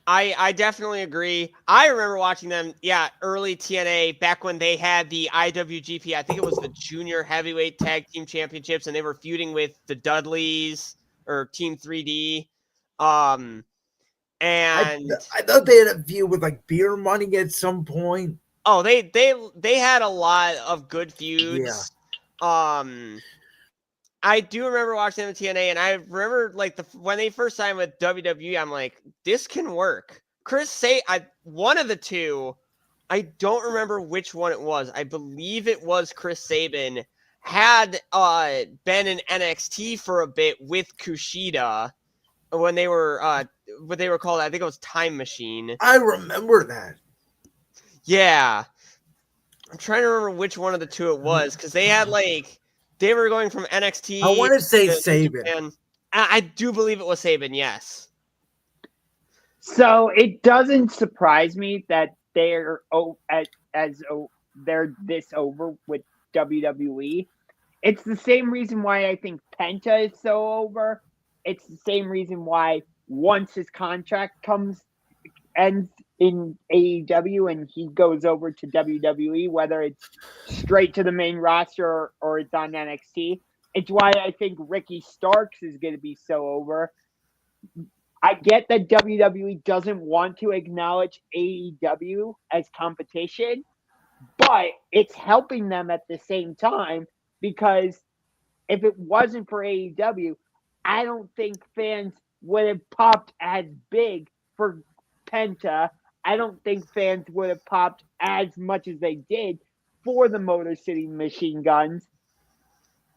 I definitely agree. I remember watching them, early TNA, back when they had the IWGP, I think it was the Junior Heavyweight Tag Team Championships, and they were feuding with the Dudleys or Team 3D. And I thought they had a feud with Beer Money at some point. Oh, they had a lot of good feuds. Yeah. I do remember watching them at TNA, and I remember when they first signed with WWE, I'm like, this can work. One of the two, I don't remember which one it was. I believe it was Chris Sabin, had been in NXT for a bit with Kushida when they were what they were called. I think it was Time Machine. I remember that. Yeah, I'm trying to remember which one of the two it was because they had they were going from NXT. I want to say Sabin. I do believe it was Sabin. Yes. So it doesn't surprise me that they're they're this over with WWE. It's the same reason why I think Penta is so over. It's the same reason why once his contract ends in AEW and he goes over to WWE, whether it's straight to the main roster or it's on NXT, it's why I think Ricky Starks is going to be so over. I get that WWE doesn't want to acknowledge AEW as competition, but it's helping them at the same time because if it wasn't for AEW, I don't think fans would have popped as big for Penta. I don't think fans would have popped as much as they did for the Motor City Machine Guns.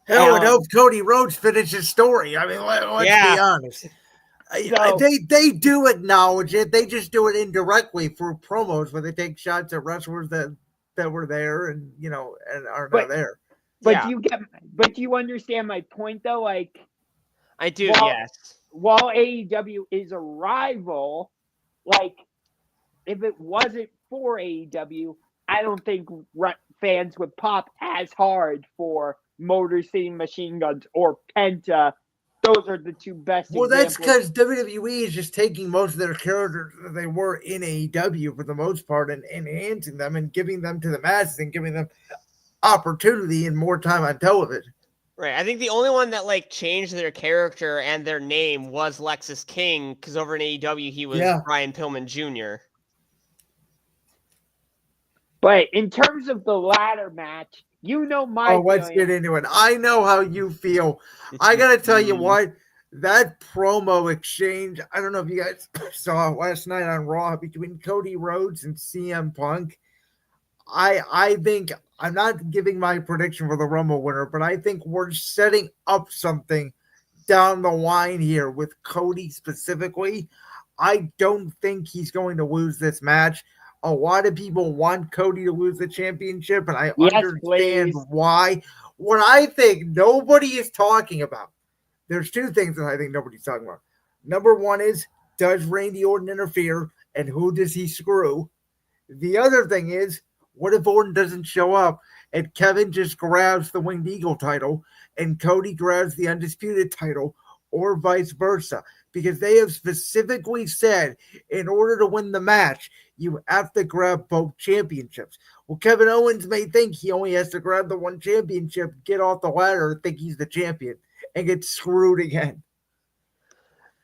Hell, it helped Cody Rhodes finish his story. I mean, let's be honest. They do acknowledge it. They just do it indirectly through promos where they take shots at wrestlers that were there and and are not there. But do you understand my point though? Like, I do. Yes. While AEW is a rival, like if it wasn't for AEW, I don't think fans would pop as hard for Motor City Machine Guns or Penta. Those are the two best examples. That's because WWE is just taking most of their characters that they were in AEW for the most part and enhancing them and giving them to the masses and giving them opportunity and more time on television. Right. I think the only one that changed their character and their name was Lexus King, because over in AEW he was Brian Pillman Jr. But in terms of the ladder match, my let's get into it. I know how you feel. I gotta tell you what, that promo exchange, I don't know if you guys saw it last night on Raw between Cody Rhodes and CM Punk. I think, I'm not giving my prediction for the Rumble winner, but I think we're setting up something down the line here with Cody specifically. I don't think he's going to lose this match. A lot of people want Cody to lose the championship, and I understand why. What I think nobody is talking about, there's two things that I think nobody's talking about. Number one is, does Randy Orton interfere, and who does he screw? The other thing is, what if Orton doesn't show up, and Kevin just grabs the Winged Eagle title, and Cody grabs the Undisputed title, or vice versa? Because they have specifically said, in order to win the match, you have to grab both championships. Well, Kevin Owens may think he only has to grab the one championship, get off the ladder, think he's the champion, and get screwed again.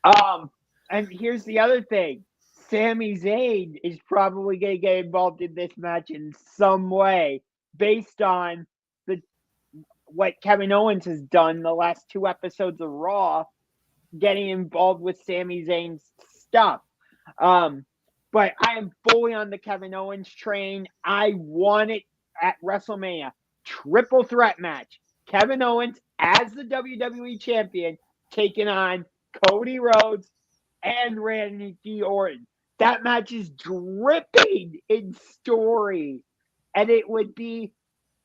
And here's the other thing. Sami Zayn is probably going to get involved in this match in some way based on what Kevin Owens has done the last 2 episodes of Raw, getting involved with Sami Zayn's stuff. But I am fully on the Kevin Owens train. I want it at WrestleMania. Triple threat match. Kevin Owens as the WWE champion taking on Cody Rhodes and Randy Orton. That match is dripping in story, and it would be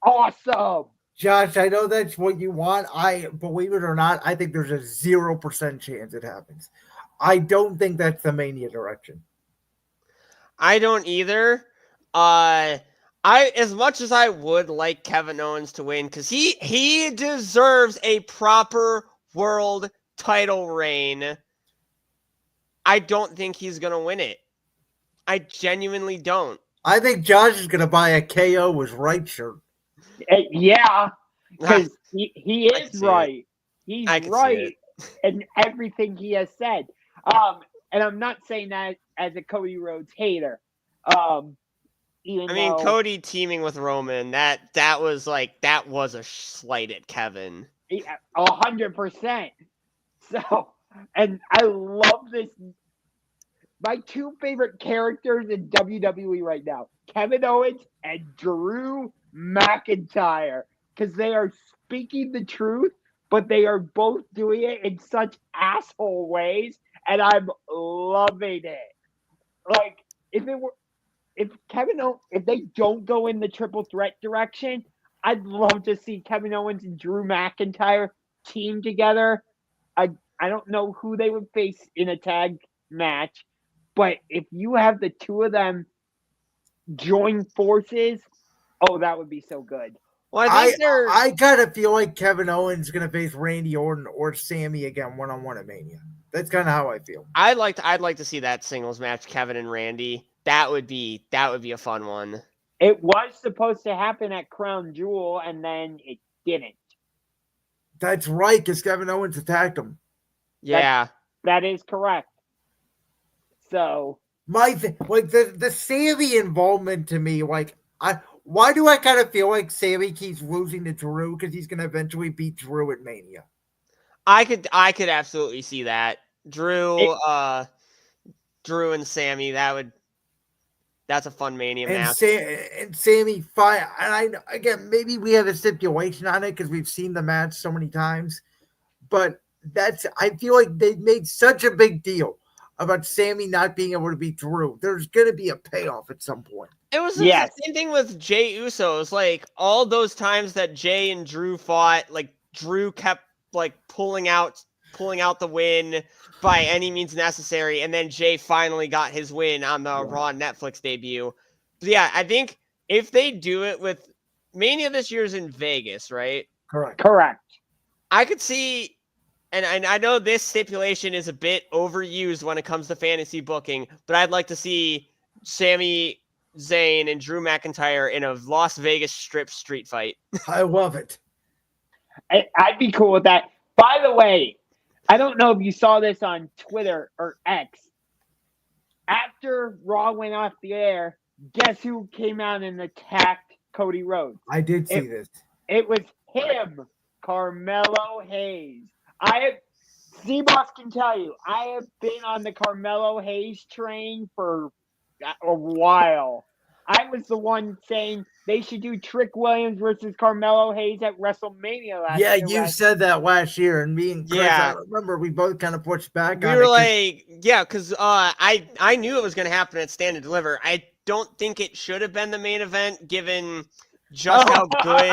awesome. Josh, I know that's what you want. I believe it or not, I think there's a 0% chance it happens. I don't think that's the Mania direction. I don't either. As much as I would like Kevin Owens to win, because he deserves a proper world title reign, I don't think he's going to win it. I genuinely don't. I think Josh is going to buy a KO with right shirt. Yeah, because he is right. He's right in everything he has said. And I'm not saying that as a Cody Rhodes hater. Cody teaming with Roman, that was a slight at Kevin. 100%. So, and I love this. My 2 favorite characters in WWE right now, Kevin Owens and Drew McIntyre, because they are speaking the truth, but they are both doing it in such asshole ways, and I'm loving it. Like, if they don't go in the triple threat direction, I'd love to see Kevin Owens and Drew McIntyre team together. I don't know who they would face in a tag match, but if you have the 2 of them join forces, that would be so good. Well, I kind of feel like Kevin Owens is going to face Randy Orton or Sammy again one-on-one at Mania. That's kind of how I feel. I'd like to see that singles match, Kevin and Randy. That would be a fun one. It was supposed to happen at Crown Jewel, and then it didn't. That's right, because Kevin Owens attacked him. Yeah. That is correct. So like the Sammy involvement to me, like why do I kind of feel like Sammy keeps losing to Drew because he's gonna eventually beat Drew at Mania? I could absolutely see that. Drew and Sammy, that's a fun Mania match. And Sammy fight, and again, maybe we have a stipulation on it because we've seen the match so many times, but I feel like they made such a big deal about Sammy not being able to beat Drew. There's gonna be a payoff at some point. It was the same thing with Jey Usos. Like all those times that Jey and Drew fought, like Drew kept like pulling out the win by any means necessary, and then Jey finally got his win on the Raw Netflix debut. But yeah, I think if they do it with Mania this year's in Vegas, right? Correct. I could see, and I know this stipulation is a bit overused when it comes to fantasy booking, but I'd like to see Sami Zayn and Drew McIntyre in a Las Vegas Strip street fight. I love it. I'd be cool with that. By the way, I don't know if you saw this on Twitter or X. After Raw went off the air, guess who came out and attacked Cody Rhodes? I did see this. It was him, Carmelo Hayes. SeaBoss can tell you, I have been on the Carmelo Hayes train for a while. I was the one saying they should do Trick Williams versus Carmelo Hayes at WrestleMania last year. Yeah, you said that last year, and me and Chris, I remember we both kind of pushed back on it. We were like, yeah, because I knew it was going to happen at Stand and Deliver. I don't think it should have been the main event, given just how good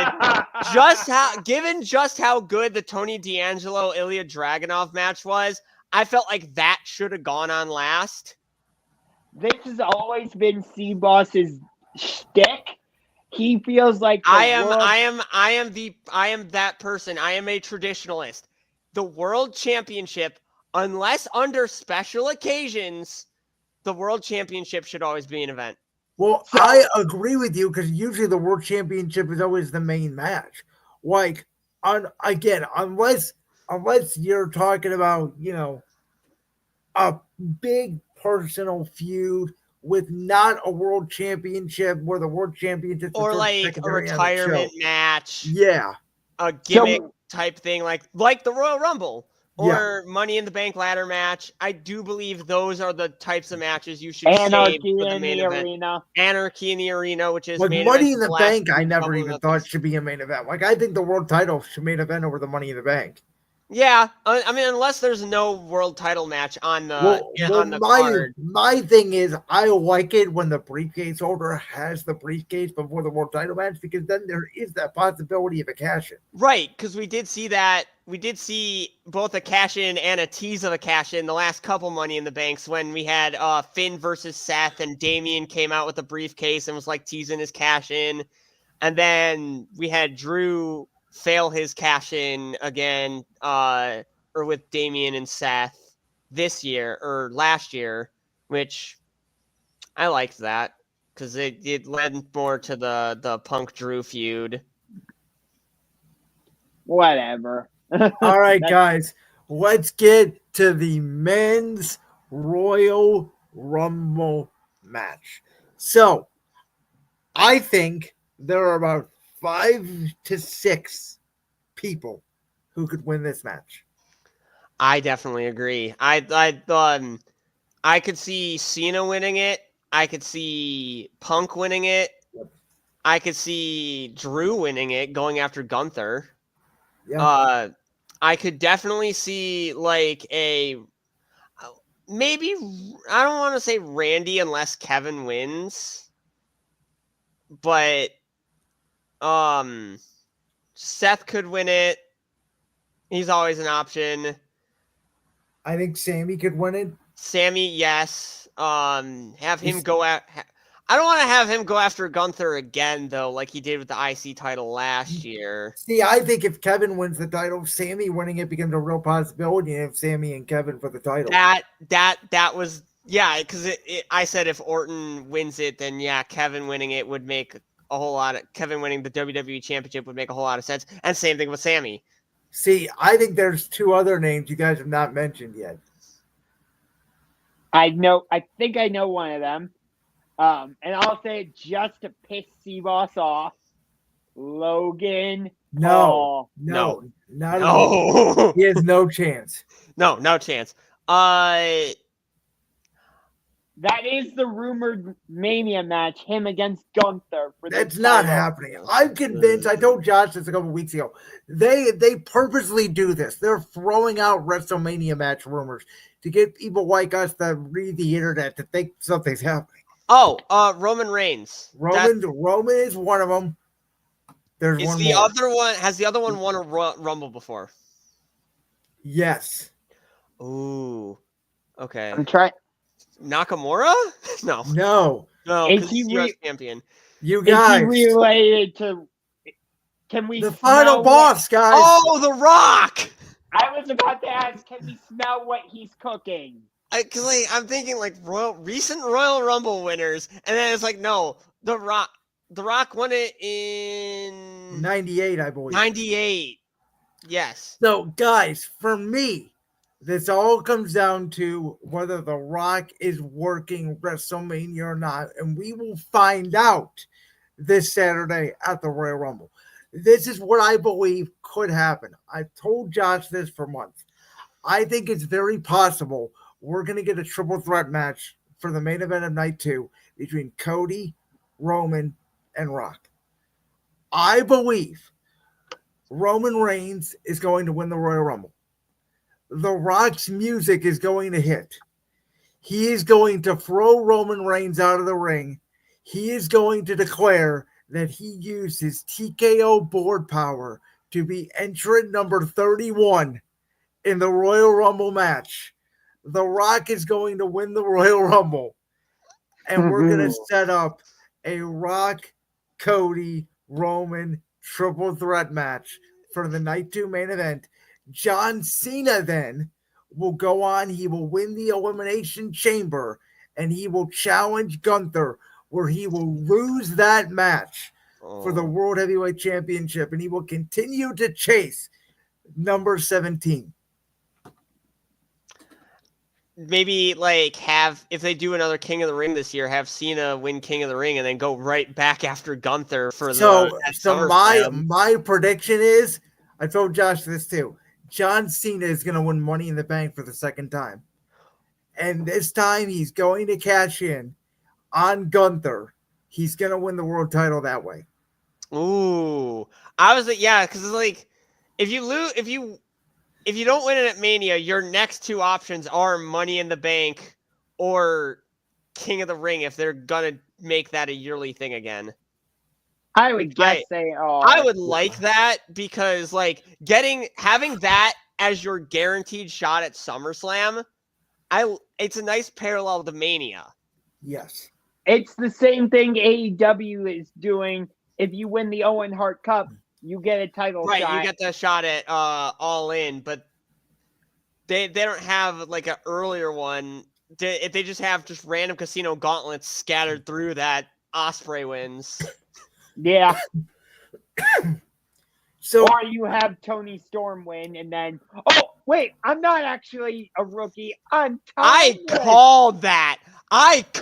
the Tony D'Angelo Ilya Dragunov match was. I felt like that should have gone on last. This has always been SeaBoss's shtick. He feels like I am that person. I am a traditionalist. The World Championship, unless under special occasions, the World Championship should always be an event. Well, I agree with you because usually the World Championship is always the main match. Like, unless you're talking about, a big personal feud with not a world championship where the world championship or like a retirement match, a gimmick type thing, like the Royal Rumble or Money in the Bank ladder match. I do believe those are the types of matches you should save for the main event. Arena. Anarchy in the Arena, which is like Money in the Bank. I never even thought should be a main event. Like I think the world title should main event over the Money in the Bank. Yeah, I mean, unless there's no world title match on the card. My thing is, I like it when the briefcase holder has the briefcase before the world title match because then there is that possibility of a cash-in. Right, because we did see that. We did see both a cash-in and a tease of a cash-in the last couple Money in the Banks when we had Finn versus Seth and Damian came out with a briefcase and was like teasing his cash-in. And then we had Drew fail his cash in again, or with Damian and Seth this year or last year, which I liked that because it led more to the Punk Drew feud. Whatever. All right, guys, let's get to the men's Royal Rumble match. So I think there are about 5 to 6 people who could win this match. I definitely agree. I could see Cena winning it. I could see Punk winning it. I could see Drew winning it, going after Gunther. Yeah. I could definitely see like maybe I don't want to say Randy unless Kevin wins, but Seth could win it. He's always an option. I think Sammy could win it. Sammy, yes. Have him go at. I don't want to have him go after Gunther again, though, like he did with the IC title last year. See, I think if Kevin wins the title, Sammy winning it becomes a real possibility. If Sammy and Kevin for the title, that was because I said if Orton wins it, then Kevin winning it would make a whole lot of Kevin winning the WWE Championship would make a whole lot of sense. And same thing with Sammy. See, I think there's 2 other names you guys have not mentioned yet. I think I know one of them. And I'll say it just to piss SeaBoss off. Logan Paul. No, not at all. No. He has no chance. No chance. That is the rumored Mania match, him against Gunther. That's not happening. I'm convinced. I told Josh this a couple weeks ago. They purposely do this. They're throwing out WrestleMania match rumors to get people like us that read the internet to think something's happening. Oh, Roman Reigns. Roman is one of them. There's Is one the more. other one? Has the other one won a Rumble before? Yes. Ooh. Okay. I'm trying. Nakamura? No. No. Because he's US champion. You guys. Is he related to? Can we? The final boss, guys. Oh, The Rock. I was about to ask. Can we smell what he's cooking? Because I'm thinking like recent Royal Rumble winners, and then it's like no, The Rock. The Rock won it in 98, I believe. 98. Yes. So, guys, for me, this all comes down to whether The Rock is working WrestleMania or not, and we will find out this Saturday at the Royal Rumble. This is what I believe could happen. I've told Josh this for months. I think it's very possible we're going to get a triple threat match for the main event of night 2 between Cody, Roman, and Rock. I believe Roman Reigns is going to win the Royal Rumble. The Rock's music is going to hit. He is going to throw Roman Reigns out of the ring. He is going to declare that he used his TKO board power to be entrant number 31 in the Royal Rumble match. The Rock is going to win the Royal Rumble. And we're going to set up a Rock, Cody, Roman triple threat match for the night 2 main event. John Cena then will go on. He will win the Elimination Chamber and he will challenge Gunther, where he will lose that match for the World Heavyweight Championship, and he will continue to chase number 17. Maybe like if they do another King of the Ring this year, have Cena win King of the Ring and then go right back after Gunther for so SummerSlam. my prediction is, I told Josh this too, John Cena is going to win Money in the Bank for the second time. And this time he's going to cash in on Gunther. He's going to win the world title that way. Ooh. I was like, yeah, because it's like if you don't win it at Mania, your next 2 options are Money in the Bank or King of the Ring if they're gonna make that a yearly thing again. I would guess I would like that because like having that as your guaranteed shot at SummerSlam, it's a nice parallel to Mania. Yes. It's the same thing AEW is doing. If you win the Owen Hart Cup, you get a title shot. Right, you get the shot at All In, but they don't have like an earlier one. If they just have just random casino gauntlets scattered through that, Ospreay wins. Yeah. So, or you have Tony Storm win, and then wait, I'm not actually a rookie. I called that. That's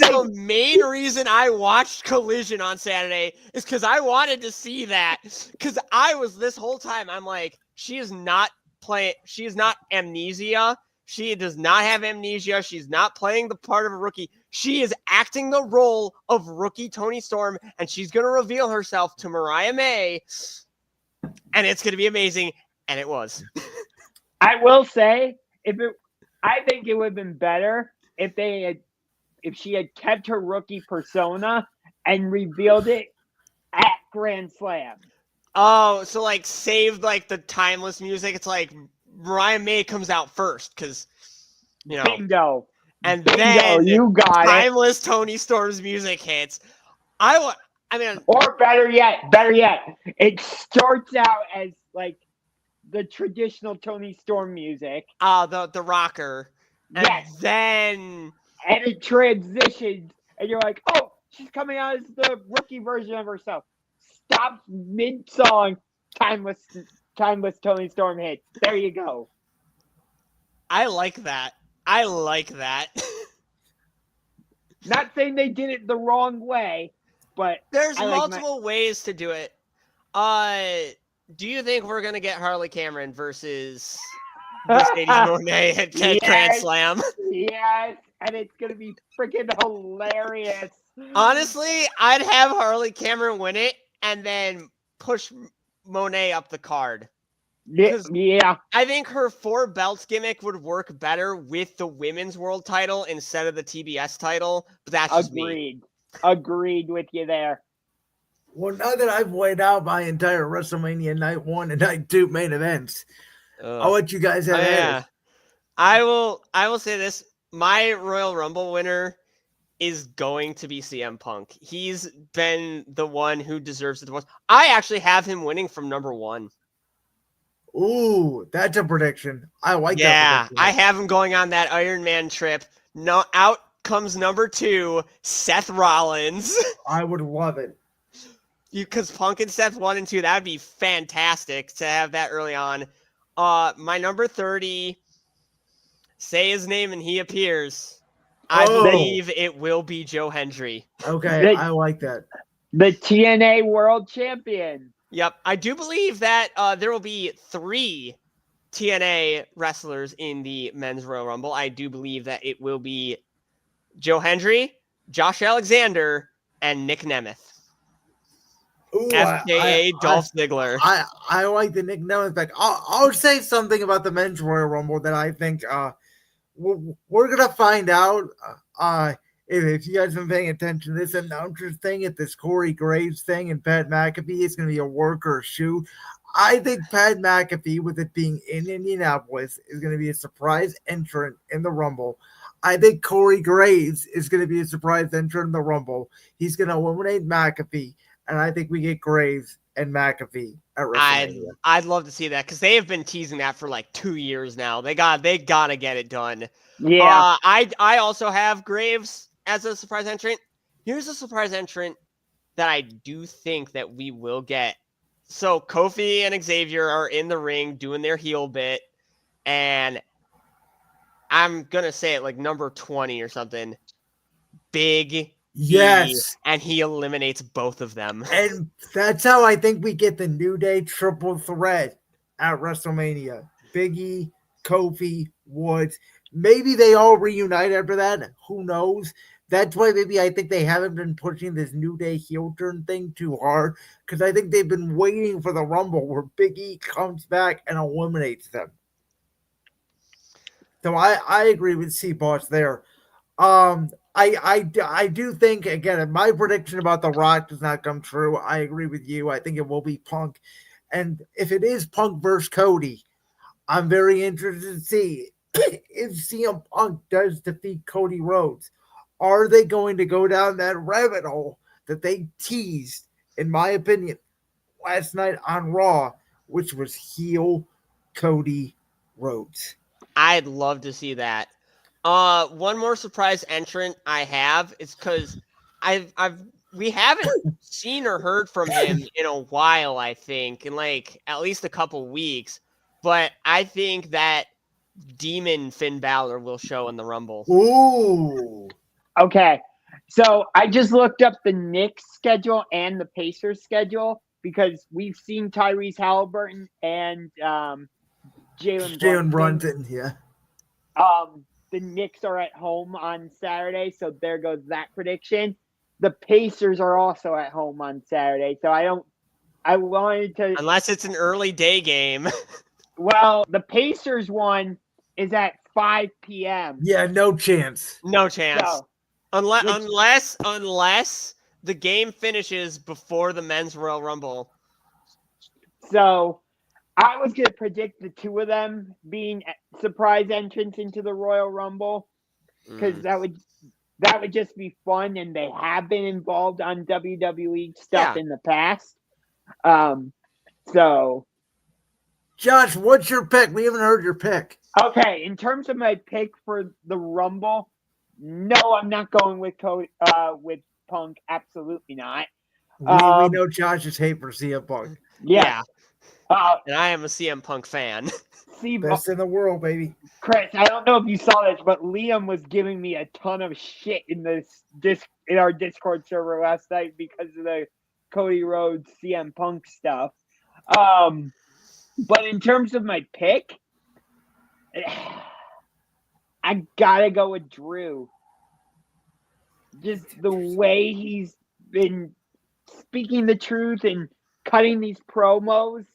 the main reason I watched Collision on Saturday is because I wanted to see that. Because this whole time, I'm like, she is not amnesia. She does not have amnesia. She's not playing the part of a rookie. She is acting the role of rookie Tony Storm, and she's going to reveal herself to Mariah May, and it's going to be amazing, and it was. I will say, I think it would have been better if she had kept her rookie persona and revealed it at Grand Slam. Oh, so like saved like the timeless music. It's like Mariah May comes out first because bingo, and bingo, then you got timeless Tony Storm's music hits. Or better yet, it starts out as like the traditional Tony Storm music. The rocker. And yes. And it transitions, and you're like, oh, she's coming out as the rookie version of herself. Stops mid-song, timeless Tony Storm hits. There you go. I like that. I like that. Not saying they did it the wrong way, but There's I multiple ways to do it. Do you think we're gonna get Harley Cameron versus Mercedes Monet at Grand Slam? Yes, and it's gonna be freaking hilarious. Honestly, I'd have Harley Cameron win it and then push Monet up the card. Yeah. I think her 4 belts gimmick would work better with the women's world title instead of the TBS title, but that's just me. Agreed with you there. Well, now that I've weighed out my entire WrestleMania Night 1 and Night 2 main events, I'll let you guys have it. I will say this. My Royal Rumble winner is going to be CM Punk. He's been the one who deserves it the most. I actually have him winning from number 1. Ooh, that's a prediction. I like that. Yeah, I have him going on that Iron Man trip. No, out comes number 2, Seth Rollins. I would love it. Because Punk and Seth 1 and 2, that would be fantastic to have that early on. My number 30, say his name and he appears. I believe it will be Joe Hendry. Okay, I like that. The TNA World Champion. Yep, I do believe that there will be 3 TNA wrestlers in the Men's Royal Rumble. I do believe that it will be Joe Hendry, Josh Alexander, and Nick Nemeth. Ooh, FKA Dolph Ziggler. I like the Nick Nemeth back. I'll say something about the Men's Royal Rumble that I think we're gonna find out. If you guys have been paying attention to this announcer thing at this Corey Graves thing and Pat McAfee, it's going to be a work or a shoot. I think Pat McAfee, with it being in Indianapolis, is going to be a surprise entrant in the Rumble. I think Corey Graves is going to be a surprise entrant in the Rumble. He's going to eliminate McAfee, and I think we get Graves and McAfee at WrestleMania. I'd love to see that because they have been teasing that for like 2 years now. They gotta get it done. Yeah. I also have Graves as a surprise entrant. Here's a surprise entrant that I do think that we will get. So Kofi and Xavier are in the ring doing their heel bit, and I'm gonna say it like number 20 or something. Big Yes. And he eliminates both of them. And that's how I think we get the New Day triple threat at WrestleMania. Big E, Kofi, Woods. Maybe they all reunite after that. Who knows? That's why maybe I think they haven't been pushing this New Day heel turn thing too hard, because I think they've been waiting for the Rumble where Big E comes back and eliminates them. So I agree with SeaBoss there. I do think, again, my prediction about The Rock does not come true. I agree with you. I think it will be Punk. And if it is Punk versus Cody, I'm very interested to see if CM Punk does defeat Cody Rhodes. Are they going to go down that rabbit hole that they teased, in my opinion, last night on Raw, which was heel Cody Rhodes? I'd love to see that. One more surprise entrant I have is because we haven't seen or heard from him in a while, I think, in like at least a couple weeks. But I think that Demon Finn Balor will show in the Rumble. Ooh. Okay. So I just looked up the Knicks schedule and the Pacers schedule because we've seen Tyrese Halliburton and Jalen Brunson, yeah. The Knicks are at home on Saturday, so there goes that prediction. The Pacers are also at home on Saturday, so I wanted to... Unless it's an early day game. Well, the Pacers one is at 5 p.m. Yeah, no chance. No chance. So, unless the game finishes before the Men's Royal Rumble. So I was going to predict the two of them being surprise entrants into the Royal Rumble because that would just be fun, and they have been involved on WWE stuff in the past. So, Josh, what's your pick? We haven't heard your pick. Okay, in terms of my pick for the Rumble, no, I'm not going with with Punk. Absolutely not. We know Josh's hate for CM Punk. Yeah. And I am a CM Punk fan. Best in the world, baby. Chris, I don't know if you saw this, but Liam was giving me a ton of shit in our Discord server last night because of the Cody Rhodes CM Punk stuff. But in terms of my pick, I gotta go with Drew. Just the way he's been speaking the truth and cutting these promos,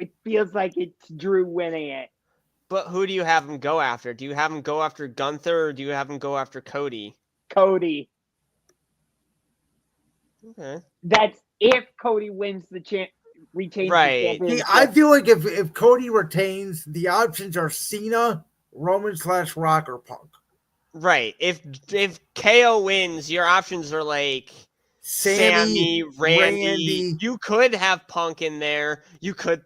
it feels like it's Drew winning it. But who do you have him go after? Do you have him go after Gunther or do you have him go after Cody? Cody. Okay. That's if Cody wins the retains Right. the championship. See, I feel like if Cody retains, the options are Cena, Roman / Rock, or Punk. Right. If KO wins, your options are like Sammy, Randy. You could have Punk in there. You couldn't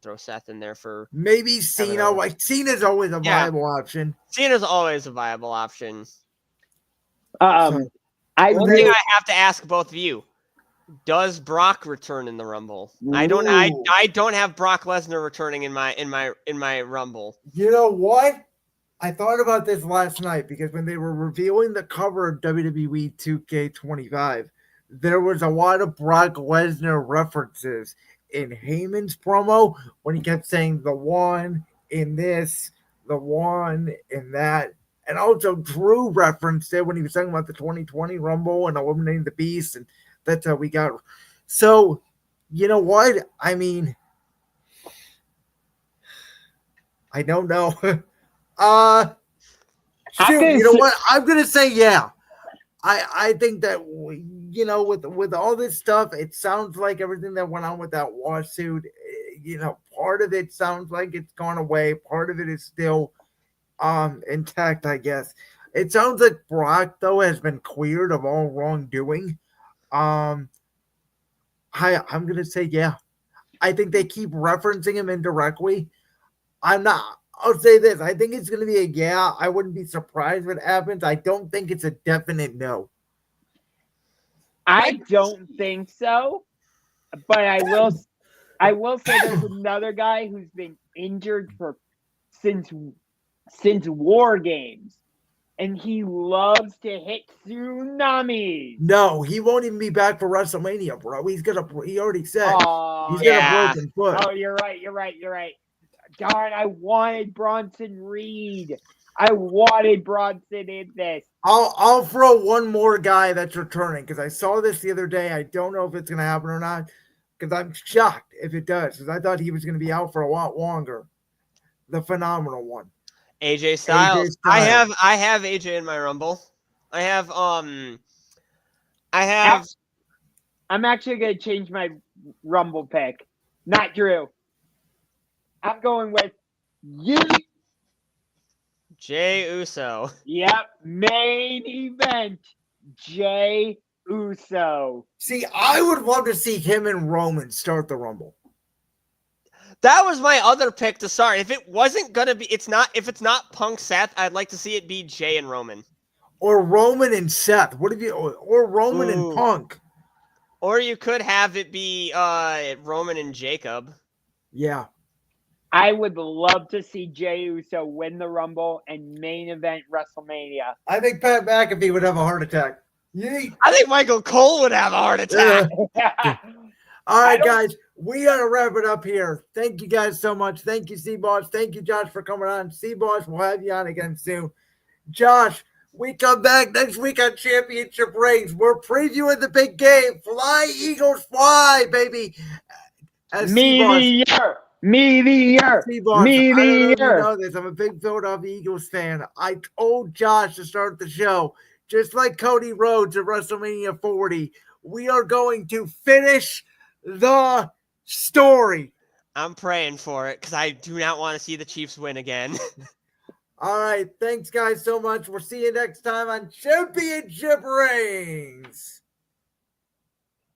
throw Seth in there for maybe Cena. Like Cena's always a viable option. Cena's always a viable option. One thing I have to ask both of you: does Brock return in the Rumble? Ooh. I don't have Brock Lesnar returning in my Rumble. You know what? I thought about this last night because when they were revealing the cover of WWE 2K25, there was a lot of Brock Lesnar references in Heyman's promo when he kept saying the one in this, the one in that. And also Drew referenced it when he was talking about the 2020 Rumble and eliminating the Beast. And that's how we got. So, you know what? I mean, I don't know. You know what? I'm gonna say yeah. I think that with all this stuff, it sounds like everything that went on with that lawsuit. Part of it sounds like it's gone away. Part of it is still intact, I guess. It sounds like Brock though has been cleared of all wrongdoing. I'm gonna say yeah. I think they keep referencing him indirectly. I'll say this. I think it's going to be a yeah. I wouldn't be surprised if it happens. I don't think it's a definite no. I don't think so. But I will say there's another guy who's been injured since War Games. And he loves to hit tsunamis. No, he won't even be back for WrestleMania, bro. He already said he's got a broken foot. Oh, you're right. Darn, I wanted Bronson Reed. I wanted Bronson in this. I'll throw one more guy that's returning because I saw this the other day. I don't know if it's going to happen or not because I'm shocked if it does because I thought he was going to be out for a lot longer. The phenomenal one. AJ Styles. I have AJ in my Rumble. I'm actually going to change my Rumble pick. Not Drew. I'm going with Jey Uso. Yep, main event, Jey Uso. See, I would love to see him and Roman start the Rumble. That was my other pick to start. If it wasn't gonna be, if it's not Punk Seth, I'd like to see it be Jey and Roman. Or Roman and Seth. Or Roman and Punk. Or you could have it be Roman and Jacob. Yeah. I would love to see Jey Uso win the Rumble and main event WrestleMania. I think Pat McAfee would have a heart attack. Yeet. I think Michael Cole would have a heart attack. All right, guys, we got to wrap it up here. Thank you guys so much. Thank you, SeaBoss. Thank you, Josh, for coming on. SeaBoss, we'll have you on again soon. Josh, we come back next week on Championship Rings. We're previewing the big game. Fly, Eagles, fly, baby. Meteor. SeaBoss, I don't know if you know this. I'm a big Philadelphia Eagles fan. I told Josh to start the show, just like Cody Rhodes at WrestleMania 40. We are going to finish the story. I'm praying for it because I do not want to see the Chiefs win again. All right. Thanks, guys, so much. We'll see you next time on Championship Rings.